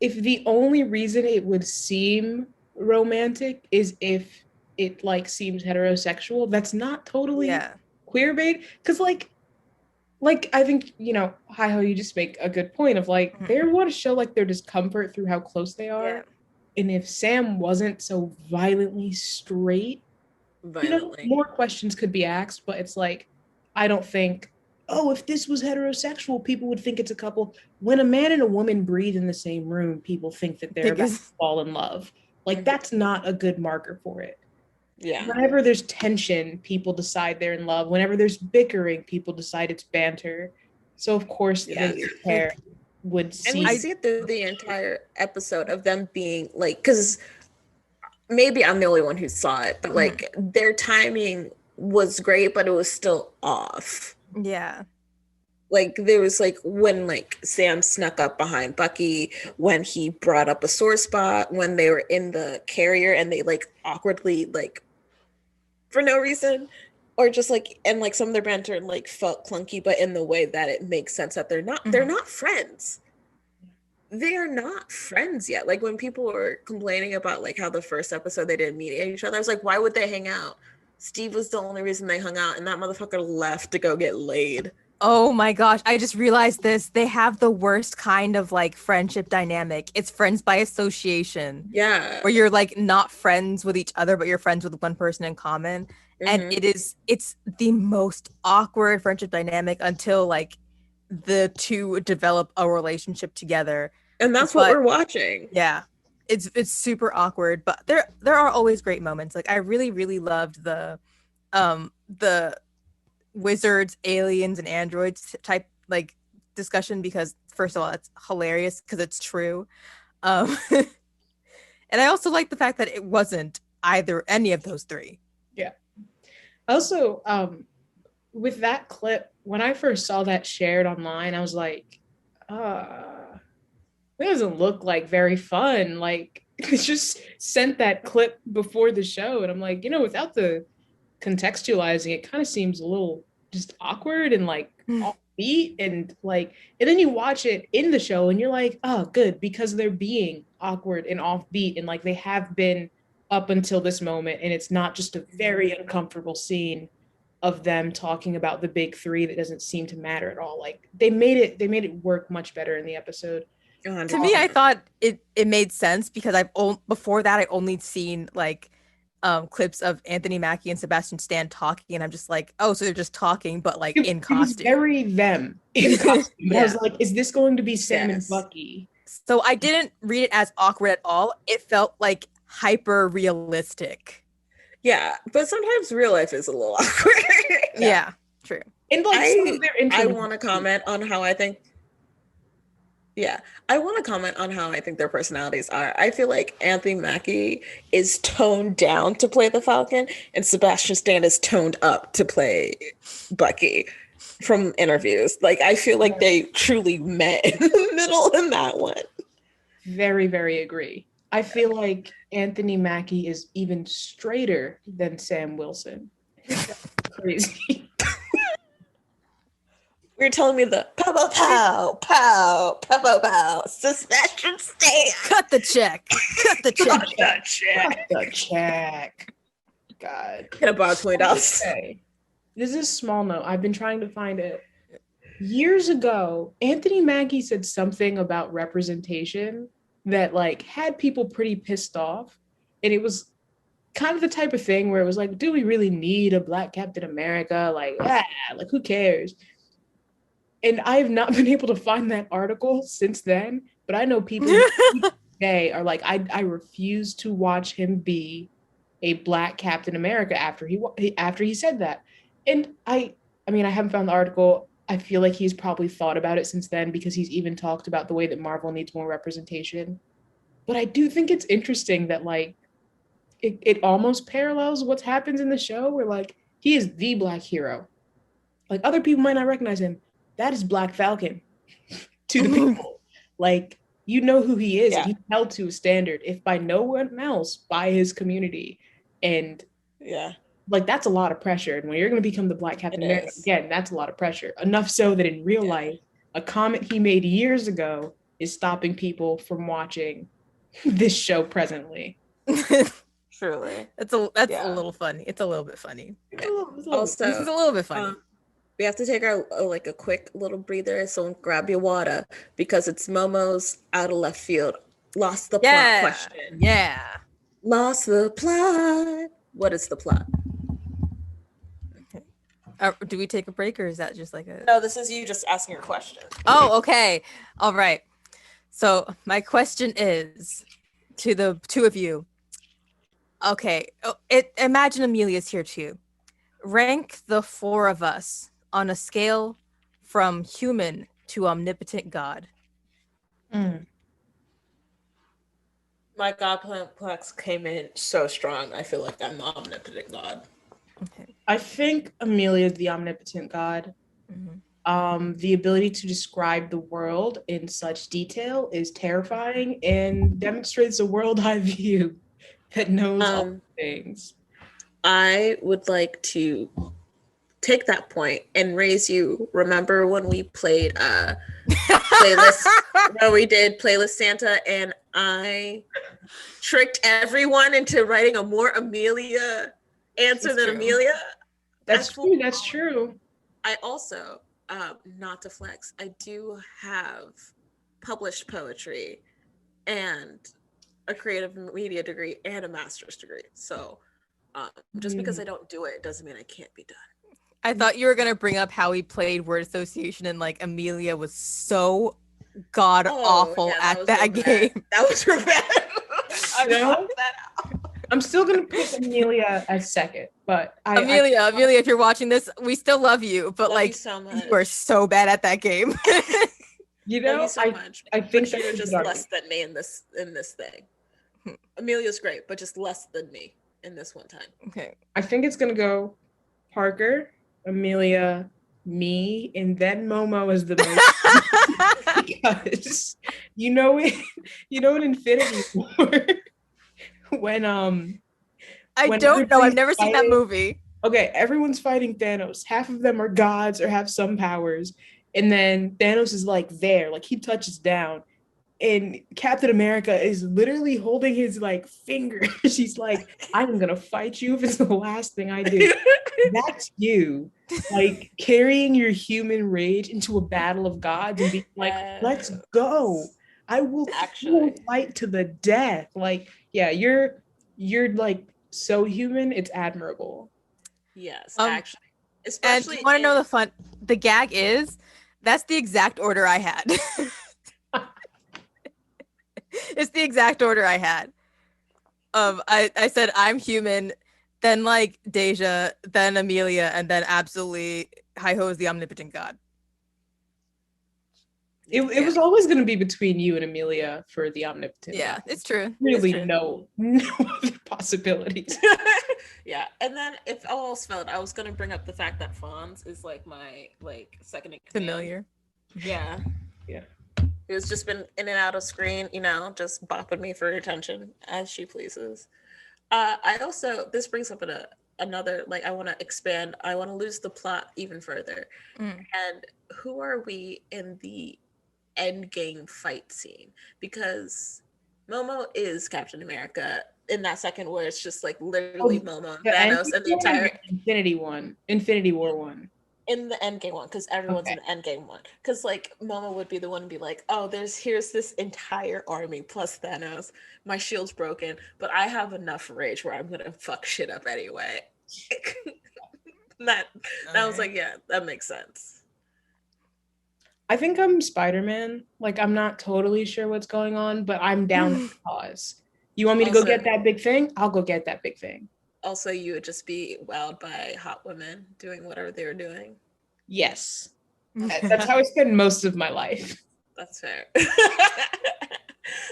S3: if the only reason it would seem romantic is if it like seems heterosexual, that's not totally
S1: yeah.
S3: queer bait. Because like I think, you know, hi ho, you just make a good point of like they want to show like their discomfort through how close they are.
S1: Yeah.
S3: And if Sam wasn't so violently straight, you know, more questions could be asked. But it's like, I don't think, oh, if this was heterosexual, people would think it's a couple. When a man and a woman breathe in the same room, people think that they're about to fall in love. Like, that's not a good marker for it.
S2: Yeah.
S3: Whenever there's tension, people decide they're in love. Whenever there's bickering, people decide it's banter. So of course the pair would see.
S2: And we see it through the entire episode of them being like, because maybe I'm the only one who saw it, but like their timing was great, but it was still off.
S1: Yeah.
S2: Like there was like when like Sam snuck up behind Bucky, when he brought up a sore spot, when they were in the carrier and they like awkwardly like for no reason, or just like, and like some of their banter like felt clunky, but in the way that it makes sense that they're not friends. They are not friends yet. Like when people were complaining about like how the first episode they didn't meet each other, I was like, why would they hang out? Steve was the only reason they hung out, and that motherfucker left to go get laid.
S1: Oh my gosh, I just realized this. They have the worst kind of like friendship dynamic. It's friends by association.
S2: Yeah.
S1: Where you're like not friends with each other, but you're friends with one person in common. And it's the most awkward friendship dynamic until like the two develop a relationship together.
S2: And that's what we're watching.
S1: Yeah. It's super awkward, but there are always great moments. Like I really, really loved the wizards, aliens, and androids type like discussion, because first of all, it's hilarious because it's true. And I also like the fact that it wasn't any of those three.
S3: Yeah. Also, with that clip, when I first saw that shared online, I was like, it doesn't look like very fun. Like, it just sent that clip before the show. And I'm like, you know, without the contextualizing, it kind of seems a little just awkward and like offbeat. And then you watch it in the show and you're like, oh, good, because they're being awkward and offbeat. And like they have been up until this moment. And it's not just a very uncomfortable scene of them talking about the big three that doesn't seem to matter at all. Like they made it work much better in the episode.
S1: To me, I thought it made sense because before that I only seen like clips of Anthony Mackie and Sebastian Stan talking, and I'm just like, oh, so they're just talking, but like in costume. It was
S3: very them in costume. Yeah. I was like, is this going to be Sam and Bucky?
S1: So I didn't read it as awkward at all. It felt like hyper realistic.
S2: Yeah, but sometimes real life is a little awkward.
S1: Yeah, true.
S3: And like
S2: I want to comment on how I think. Yeah, I want to comment on how I think their personalities are. I feel like Anthony Mackie is toned down to play the Falcon, and Sebastian Stan is toned up to play Bucky from interviews. Like, I feel like they truly met in the middle in that one.
S3: Very, very agree. I feel like Anthony Mackie is even straighter than Sam Wilson. Crazy.
S2: You're telling me the pow pow pow pow pow pow pow Sebastian Stan.
S1: Cut the check. Cut the check.
S3: Cut the check. Cut the check. God.
S2: Hit about $20.
S3: Okay. This is a small note. I've been trying to find it. Years ago, Anthony Mackie said something about representation that like had people pretty pissed off. And it was kind of the type of thing where it was like, do we really need a Black Captain America? Like, like who cares? And I have not been able to find that article since then, but I know people today are like, I refuse to watch him be a Black Captain America after he said that. And I mean, I haven't found the article. I feel like he's probably thought about it since then, because he's even talked about the way that Marvel needs more representation. But I do think it's interesting that like it almost parallels what happens in the show where like he is the Black hero. Like other people might not recognize him. That is Black Falcon to the people. Like you know who he is, and he's held to a standard, if by no one else, by his community. And like that's a lot of pressure. And when you're going to become the Black Captain America, again, that's a lot of pressure. Enough so that in real life, a comment he made years ago is stopping people from watching this show presently.
S2: Truly.
S1: That's a little funny. It's a little bit funny.
S2: Also,
S1: it's a little bit funny.
S2: We have to take our like a quick little breather. So grab your water because it's Momo's out of left field. Lost the plot question.
S1: Yeah.
S2: Lost the plot. What is the plot?
S1: Do we take a break or is that just like a...
S2: No, this is you just asking your question.
S1: Oh, okay. All right. So my question is to the two of you. Okay. Imagine Amelia's here too. Rank the four of us on a scale from human to omnipotent God.
S2: My God complex came in so strong. I feel like I'm the omnipotent God.
S1: Okay.
S3: I think Amelia is the omnipotent God. The ability to describe the world in such detail is terrifying and demonstrates a world eye view that knows all things. I
S2: would like to take that point and raise you. Remember when we played playlist where we did playlist Santa and I tricked everyone into writing a more Amelia answer than Amelia?
S3: That's true. That's true.
S2: I also, not to flex, I do have published poetry and a creative media degree and a master's degree. So just because I don't do it doesn't mean I can't be done.
S1: I thought you were going to bring up how we played word association and like Amelia was so god awful at that game.
S2: That was her bad.
S3: I'm still going to put Amelia as second, but
S1: Amelia, if you're watching this, we still love you, but
S2: love
S1: like
S2: you so much.
S1: You are so bad at that game.
S3: You know,
S2: you so much.
S3: I think
S2: you're just less than me in this thing. Amelia's great, but just less than me in this one time.
S1: Okay.
S3: I think it's gonna go Parker, Amelia, me, and then Momo is the most because you know in Infinity War when
S1: I don't know. I've never seen that movie.
S3: Okay, everyone's fighting Thanos. Half of them are gods or have some powers. And then Thanos is like there, like he touches down. And Captain America is literally holding his like finger. She's like, I'm gonna fight you if it's the last thing I do. That's you. Like carrying your human rage into a battle of gods and being like, let's go. I will fight to the death. Like, yeah, you're like so human, it's admirable.
S2: Yes, actually.
S1: Especially and you want to know the gag is that's the exact order I had. It's the exact order I had. I said I'm human, then like Deja, then Amelia, and then absolutely Hi-Ho is the omnipotent God.
S3: It was always going to be between you and Amelia for the omnipotent.
S1: Yeah, it's true.
S3: Really,
S1: it's true.
S3: No other possibilities.
S2: Yeah, and then if all else failed, I was going to bring up the fact that Fonz is like my second in command.
S1: Familiar.
S2: Yeah.
S3: Yeah.
S2: Who's just been in and out of screen, just bopping me for attention as she pleases. I also, this brings up another, I want to expand. I want to lose the plot even further. And who are we in the endgame fight scene? Because Momo is Captain America in that second where it's just like literally Momo and Thanos and the entire
S3: Infinity War one.
S2: In the endgame one, because everyone's in the endgame one. Because Momo would be the one to be like, oh, here's this entire army plus Thanos. My shield's broken, but I have enough rage where I'm gonna fuck shit up anyway. that was like, yeah, that makes sense.
S3: I think I'm Spider-Man. I'm not totally sure what's going on, but I'm down with the cause. You want me to go get that big thing? I'll go get that big thing.
S2: Also, you would just be wowed by hot women doing whatever they were doing.
S3: Yes. That's how I spend most of my life.
S2: That's fair.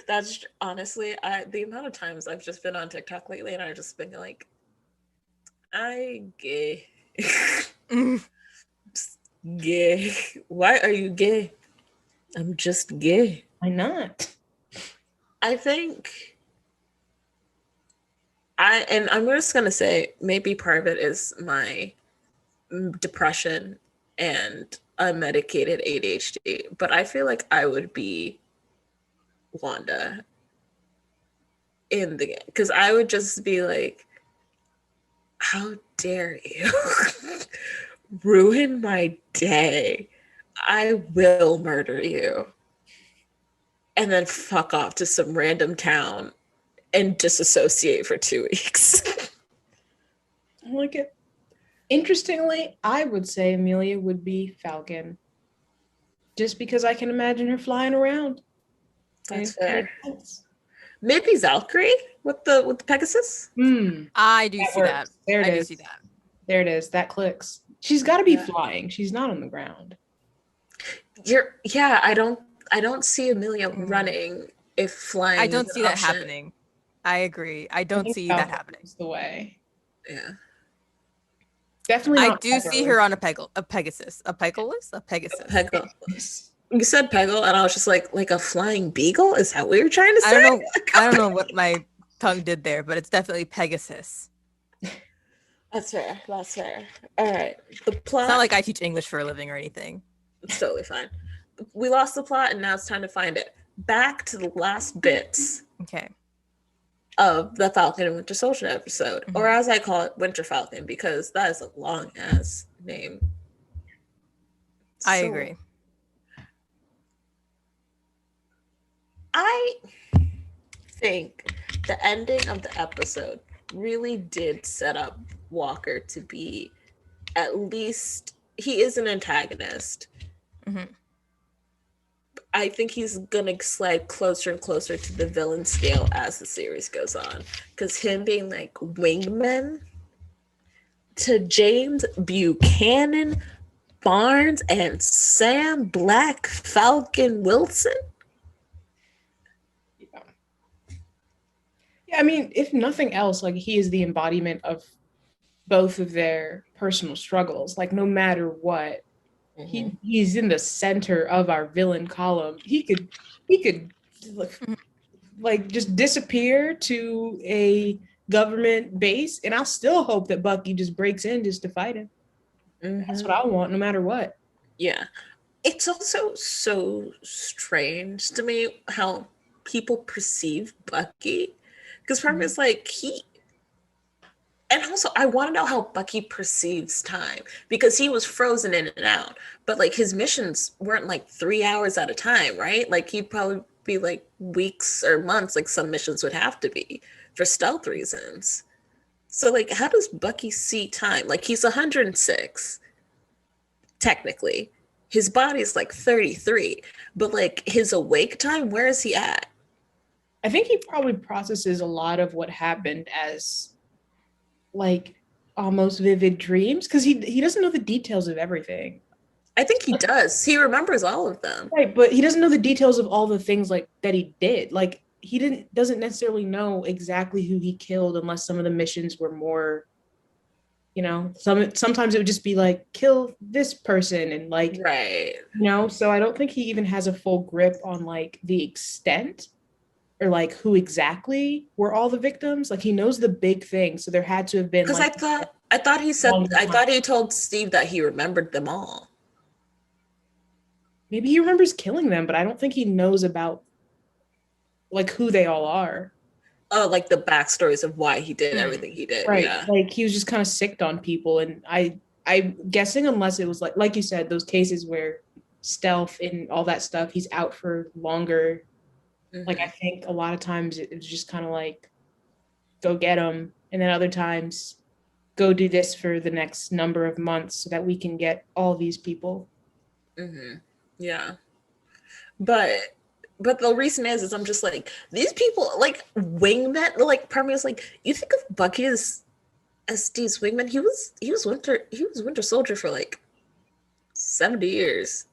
S2: That's honestly, the amount of times I've just been on TikTok lately and I've just been like, I gay. Gay. Why are you gay? I'm just gay.
S3: Why not?
S2: I think I'm just gonna say maybe part of it is my depression and unmedicated ADHD, but I feel like I would be Wanda in the game because I would just be like, how dare you ruin my day? I will murder you. And then fuck off to some random town and disassociate for 2 weeks.
S3: Like it. Interestingly, I would say Amelia would be Falcon. Just because I can imagine her flying around.
S2: That's fair. Maybe Valkyrie with the Pegasus?
S1: I do see that.
S3: There it is.
S1: I do see that.
S3: There it is. That clicks. She's got to be flying. She's not on the ground.
S2: I don't see Amelia running if flying.
S1: I don't see that happening. I agree. I don't see that happening.
S3: It's the way.
S2: Yeah.
S3: Definitely not.
S1: I do see her on a Pegasus. A Pegasus.
S2: You said Peggle, and I was just like a flying beagle? Is that what you're trying to say?
S1: I don't know what my tongue did there, but it's definitely Pegasus.
S2: That's fair. All right. The plot.
S1: It's not like I teach English for a living or anything.
S2: It's totally fine. We lost the plot, and now it's time to find it. Back to the last bits.
S1: Okay.
S2: Of the Falcon and Winter Soldier episode, or as I call it, Winter Falcon, because that is a long ass name.
S1: I agree.
S2: I think the ending of the episode really did set up Walker to be, at least, he is an antagonist. I think he's gonna slide closer and closer to the villain scale as the series goes on. Because him being like wingman to James Buchanan Barnes and Sam Black Falcon Wilson.
S3: Yeah, I mean, if nothing else, like he is the embodiment of both of their personal struggles. Like no matter what. He's in the center of our villain column. He could like just disappear to a government base, and I'll still hope that Bucky just breaks in just to fight him. That's what I want, no matter what.
S2: Yeah. It's also so strange to me how people perceive Bucky. Because part of me is like, and also, I want to know how Bucky perceives time, because he was frozen in and out. But like his missions weren't like 3 hours at a time, right? Like he'd probably be like weeks or months, like some missions would have to be for stealth reasons. So like, how does Bucky see time? Like he's 106, technically. His body's like 33, but like his awake time, where is he at?
S3: I think he probably processes a lot of what happened as like almost vivid dreams, because he doesn't know the details of everything.
S2: I think he does. He remembers all of them.
S3: Right, but he doesn't know the details of all the things like that he did. Like he doesn't necessarily know exactly who he killed unless some of the missions were more, sometimes it would just be like kill this person and like
S2: right.
S3: So I don't think he even has a full grip on like the extent or like who exactly were all the victims. Like he knows the big thing, so there had to have been.
S2: Because
S3: like,
S2: I thought he told Steve that he remembered them all.
S3: Maybe he remembers killing them, but I don't think he knows about like who they all are.
S2: Oh, like the backstories of why he did everything he did.
S3: Right.
S2: Yeah.
S3: Like he was just kind of sicked on people, and I'm guessing unless it was like you said, those cases where stealth and all that stuff, he's out for longer. Like I think a lot of times it's just kind of like go get them, and then other times go do this for the next number of months so that we can get all these people.
S2: Yeah, but the reason is I'm just like, these people like wingmen. Like part of me is like, you think of Bucky as Steve's wingman? He was Winter Soldier for like 70 years.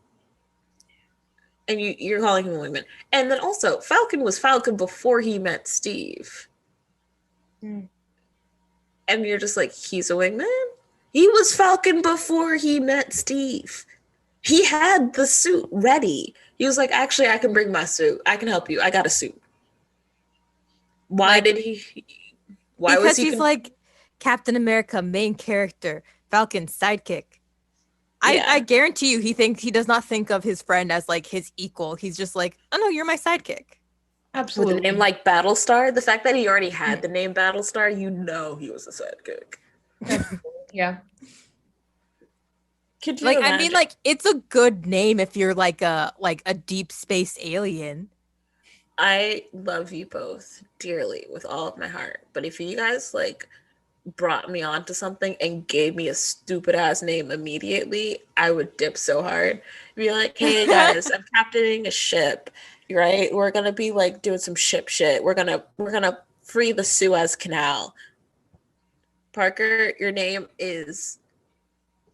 S2: and you're calling him a wingman. And then also, Falcon was Falcon before he met Steve.
S3: Mm.
S2: And you're just like, he's a wingman? He was Falcon before he met Steve. He had the suit ready. He was like, actually, I can bring my suit. I can help you. I got a suit. Why
S1: Like,
S2: did he? Why
S1: because
S2: was he?
S1: he's like Captain America, main character, Falcon sidekick.
S2: Yeah.
S1: I guarantee you, he does not think of his friend as like his equal. He's just like, oh no, you're my sidekick.
S2: With a name like Battlestar, the fact that he already had the name Battlestar, you know he was a sidekick.
S3: Yeah.
S2: Could you
S1: Like,
S2: imagine?
S1: I mean, like, it's a good name if you're like a deep space alien.
S2: I love you both dearly with all of my heart. But if you guys like brought me onto something and gave me a stupid ass name immediately, I would dip so hard. Be like, hey guys, I'm captaining a ship, right? We're gonna be like doing some ship shit. We're gonna free the Suez Canal. Parker, your name is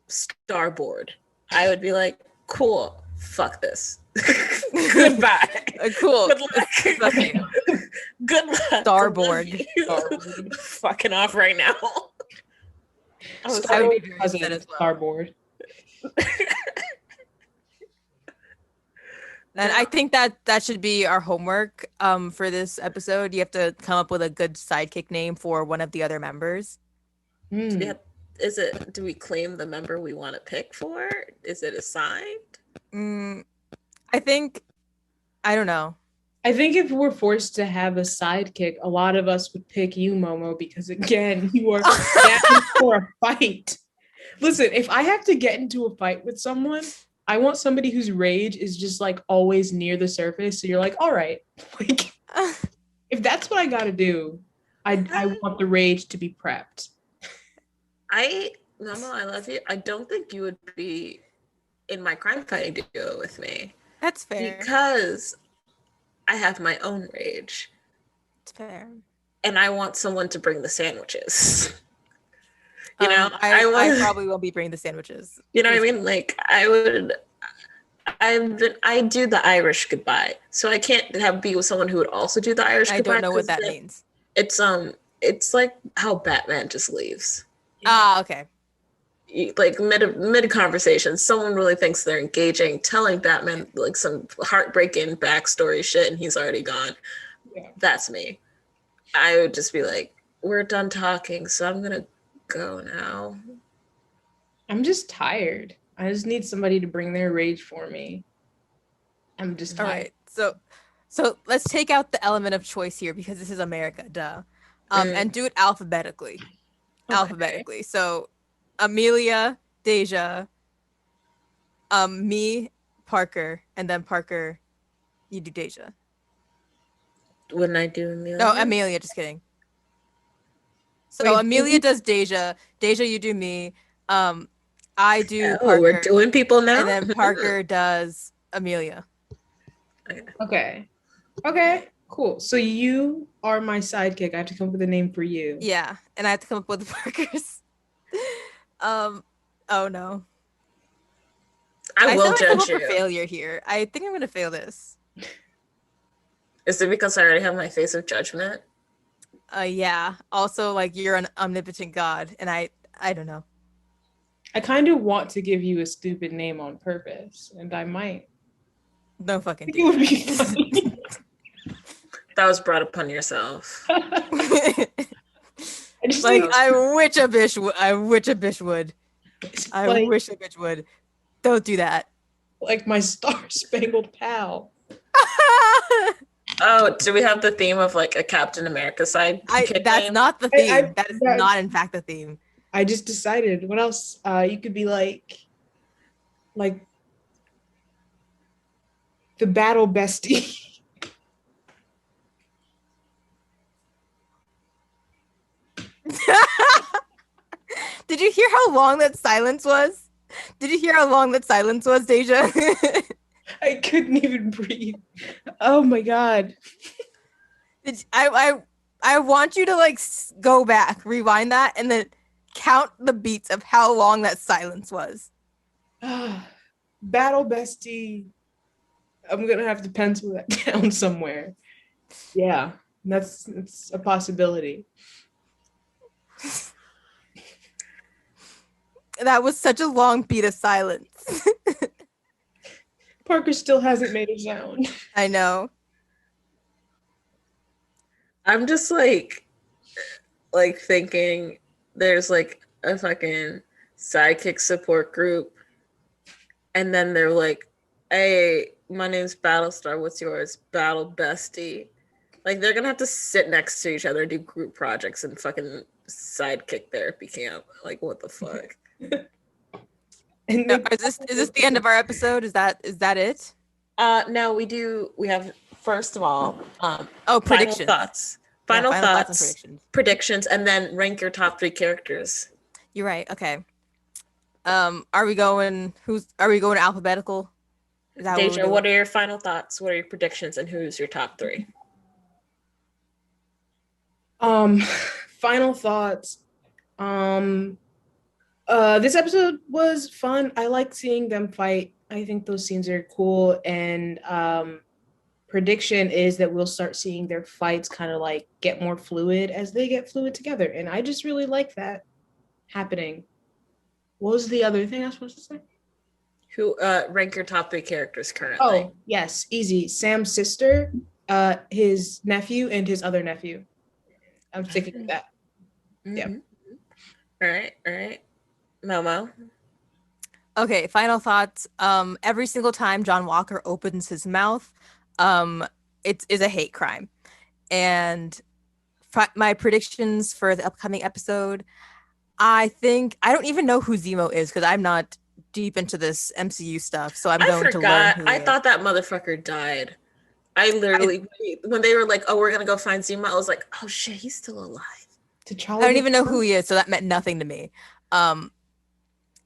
S2: Starboard. I would be like, cool, fuck this. Goodbye.
S1: Cool.
S2: Good luck. Good luck.
S1: Starboard.
S2: Fucking off right now.
S1: I would be very upset as well.
S3: Starboard.
S1: And I think that should be our homework for this episode. You have to come up with a good sidekick name for one of the other members.
S3: Mm.
S2: Do we claim the member we want to pick for? Is it assigned?
S1: I think, I don't know.
S3: I think if we're forced to have a sidekick, a lot of us would pick you, Momo, because again, you are down for a fight. Listen, if I have to get into a fight with someone, I want somebody whose rage is just like always near the surface. So you're like, all right, like if that's what I got to do, I want the rage to be prepped.
S2: Momo, I love you. I don't think you would be in my crime fighting duo with me.
S1: That's fair.
S2: Because I have my own rage.
S1: It's fair.
S2: And I want someone to bring the sandwiches.
S1: I probably won't be bringing the sandwiches.
S2: You know what I mean? Like I do the Irish goodbye. So I can't be with someone who would also do the Irish goodbye.
S1: I don't know what that means.
S2: It's like how Batman just leaves.
S1: Ah, okay.
S2: Like mid conversation, someone really thinks they're engaging, telling Batman like some heartbreaking backstory shit, and he's already gone. Yeah. That's me. I would just be like, we're done talking, so I'm gonna go now.
S3: I'm just tired. I just need somebody to bring their rage for me. I'm just tired.
S1: All right. So let's take out the element of choice here because this is America, duh. And do it alphabetically. Okay. Alphabetically. So Amelia, Deja, me, Parker, and then Parker, you do Deja.
S2: Wouldn't I do Amelia?
S1: No, Amelia, just kidding. So wait, Amelia does Deja. Deja, you do me. I do Parker.
S2: We're doing people now?
S1: And then Parker does Amelia.
S3: Okay, cool. So you are my sidekick. I have to come up with a name for you.
S1: Yeah, and I have to come up with Parker's. Oh no.
S2: I will judge you.
S1: For failure here. I think I'm gonna fail this.
S2: Is it because I already have my face of judgment?
S1: Yeah. Also, like you're an omnipotent god, and I don't know.
S3: I kind of want to give you a stupid name on purpose, and I might.
S1: No fucking.
S3: It would be funny.
S2: That was brought upon yourself.
S1: I wish a bitch would. I wish a bitch would. Don't do that.
S3: Like my star-spangled pal.
S2: Oh, do we have the theme of like a Captain America side?
S1: That's not the theme. That is not, in fact, the theme.
S3: I just decided. What else? You could be like the battle bestie.
S1: Did you hear how long that silence was? Deja?
S3: I couldn't even breathe. Oh my god.
S1: I want you to like go back, rewind that, and then count the beats of how long that silence was.
S3: Battle bestie. I'm gonna have to pencil that down somewhere. Yeah, that's a possibility.
S1: That was such a long beat of silence.
S3: Parker still hasn't made a sound.
S1: I know.
S2: I'm just thinking there's like a fucking sidekick support group, and then they're like, hey, my name's Battlestar, what's yours? Battle Bestie. Like, they're gonna have to sit next to each other, do group projects, and fucking sidekick therapy camp. Like, what the fuck?
S3: And
S1: No, is this the end of our episode? Is that it?
S2: No, we have, first of all,
S1: predictions.
S2: Final
S1: Yeah,
S2: thoughts,
S1: and
S2: predictions, and then rank your top 3 characters.
S1: You're right. Okay. Are we going alphabetical? Is that
S2: Deja, what are your final thoughts? What are your predictions, and who's your top 3?
S3: Final thoughts. This episode was fun. I like seeing them fight. I think those scenes are cool. And prediction is that we'll start seeing their fights kind of like get more fluid as they get fluid together. And I just really like that happening. What was the other thing I was supposed to say?
S2: Who rank your top 3 characters currently?
S3: Oh, yes, easy. Sam's sister, his nephew, and his other nephew. I'm sticking with that.
S2: Mm-hmm.
S3: Yeah.
S2: All right. Momo.
S1: Okay, final thoughts. Every single time John Walker opens his mouth, it is a hate crime. And my predictions for the upcoming episode, I don't even know who Zemo is because I'm not deep into this MCU stuff. So I'm going to learn who
S2: I thought that motherfucker died. I literally, when they were like, oh, we're going to go find Zemo, I was like, oh shit, he's still alive.
S1: I don't even know who he is, so that meant nothing to me.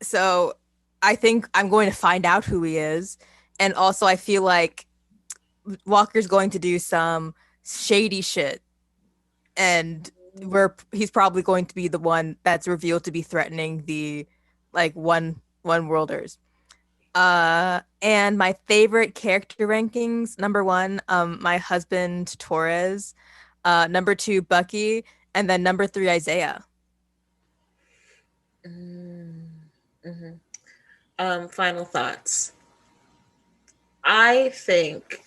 S1: So I think I'm going to find out who he is. And also I feel like Walker's going to do some shady shit. And he's probably going to be the one that's revealed to be threatening the like one worlders. And my favorite character rankings, number 1, my husband Torres, number 2, Bucky, and then number 3, Isaiah.
S2: Final thoughts. I think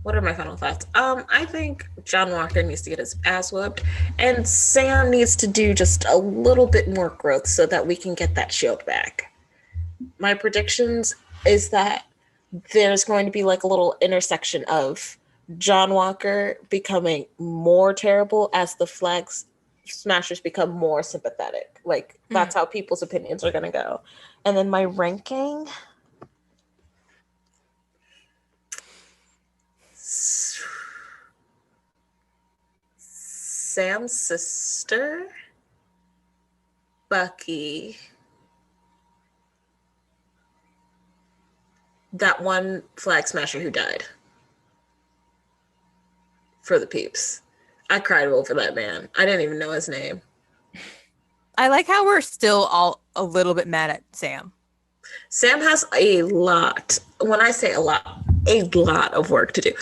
S2: what are my final thoughts? I think John Walker needs to get his ass whooped, and Sam needs to do just a little bit more growth so that we can get that shield back. My predictions is that there's going to be like a little intersection of John Walker becoming more terrible as the Flag Smashers become more sympathetic. Like, that's how people's opinions are going to go. And then my ranking... Sam's sister, Bucky, that one Flag Smasher who died. For the peeps. I cried over that man. I didn't even know his name.
S1: I like how we're still all a little bit mad at Sam.
S2: Sam has a lot, when I say a lot of work to do.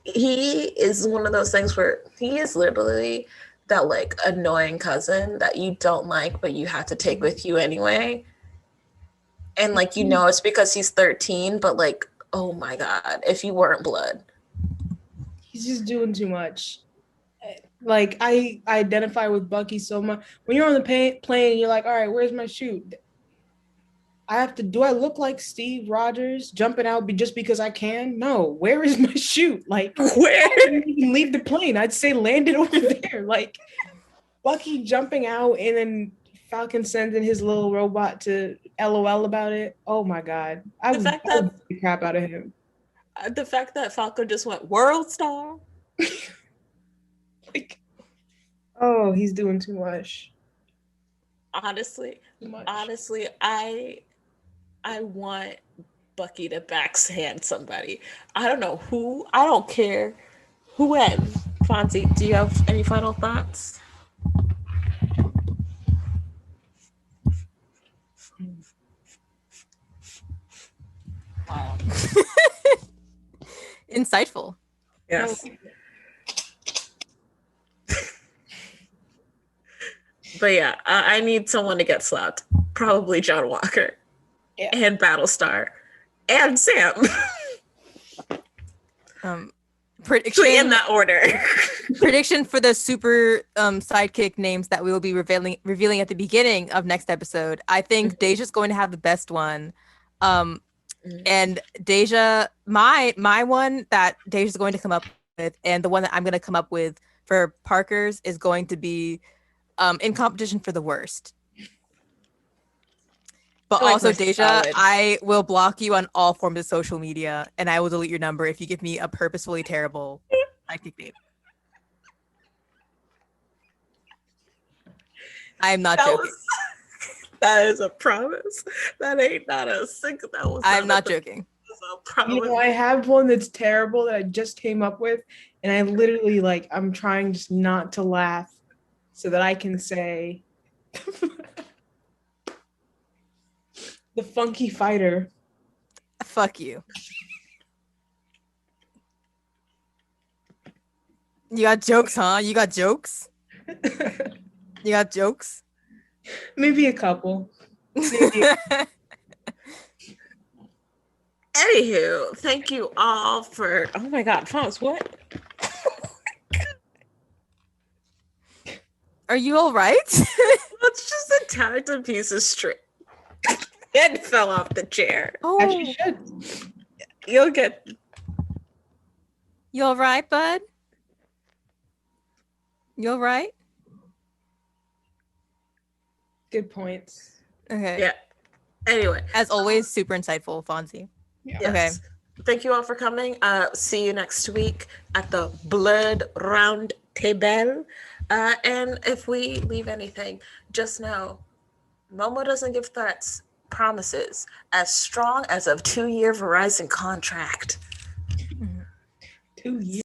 S2: He is one of those things where he is literally that like annoying cousin that you don't like, but you have to take with you anyway. And like, you know, it's because he's 13, but like, oh my God, if you weren't blood.
S3: He's just doing too much. Like, I identify with Bucky so much. When you're on the plane, you're like, all right, where's my chute? Do I look like Steve Rogers jumping out just because I can? No, where is my chute? Like, where? I didn't even leave the plane. I'd say land it over there. Like, Bucky jumping out and then Falcon sending his little robot to LOL about it. Oh my God. I would beat the crap out of him.
S2: The fact that Falcon just went world star.
S3: Like, oh, he's doing too much.
S2: Honestly, I want Bucky to backhand somebody. I don't know who. I don't care who when. Fonzie, do you have any final thoughts?
S1: Insightful.
S2: Yes. But yeah, I need someone to get slapped. Probably John Walker.
S3: Yeah.
S2: And Battlestar. And Sam.
S1: Prediction
S2: So in that order.
S1: prediction for the super sidekick names that we will be revealing at the beginning of next episode. I think Deja's going to have the best one. And Deja, my one that Deja's going to come up with, and the one that I'm going to come up with for Parker's is going to be in competition for the worst. But also, Deja, I will block you on all forms of social media, and I will delete your number if you give me a purposefully terrible sidekick name. I'm not joking.
S2: That is a promise. That ain't not a single. That was.
S1: I'm not joking.
S3: You know, I have one that's terrible that I just came up with, and I literally I'm trying just not to laugh so that I can say the funky fighter.
S1: Fuck you. You got jokes, huh? You got jokes? You got jokes?
S3: Maybe a couple.
S2: Anywho, thank you all for. Oh my God, Fonz, what?
S1: Are you all right?
S2: Let's just attacked a piece of string and fell off the chair.
S1: Oh,
S3: As you should.
S2: You'll get.
S1: you all right, bud? You all right?
S3: Good points.
S1: Okay.
S2: Yeah. Anyway,
S1: As always, super insightful, Fonzie.
S3: Yeah.
S2: yes.
S1: Okay.
S2: Thank you all for coming. See you next week at the Blerd Roundtable. And if we leave anything, just know Momo doesn't give threats, promises as strong as a 2-year Verizon contract.
S3: 2 years.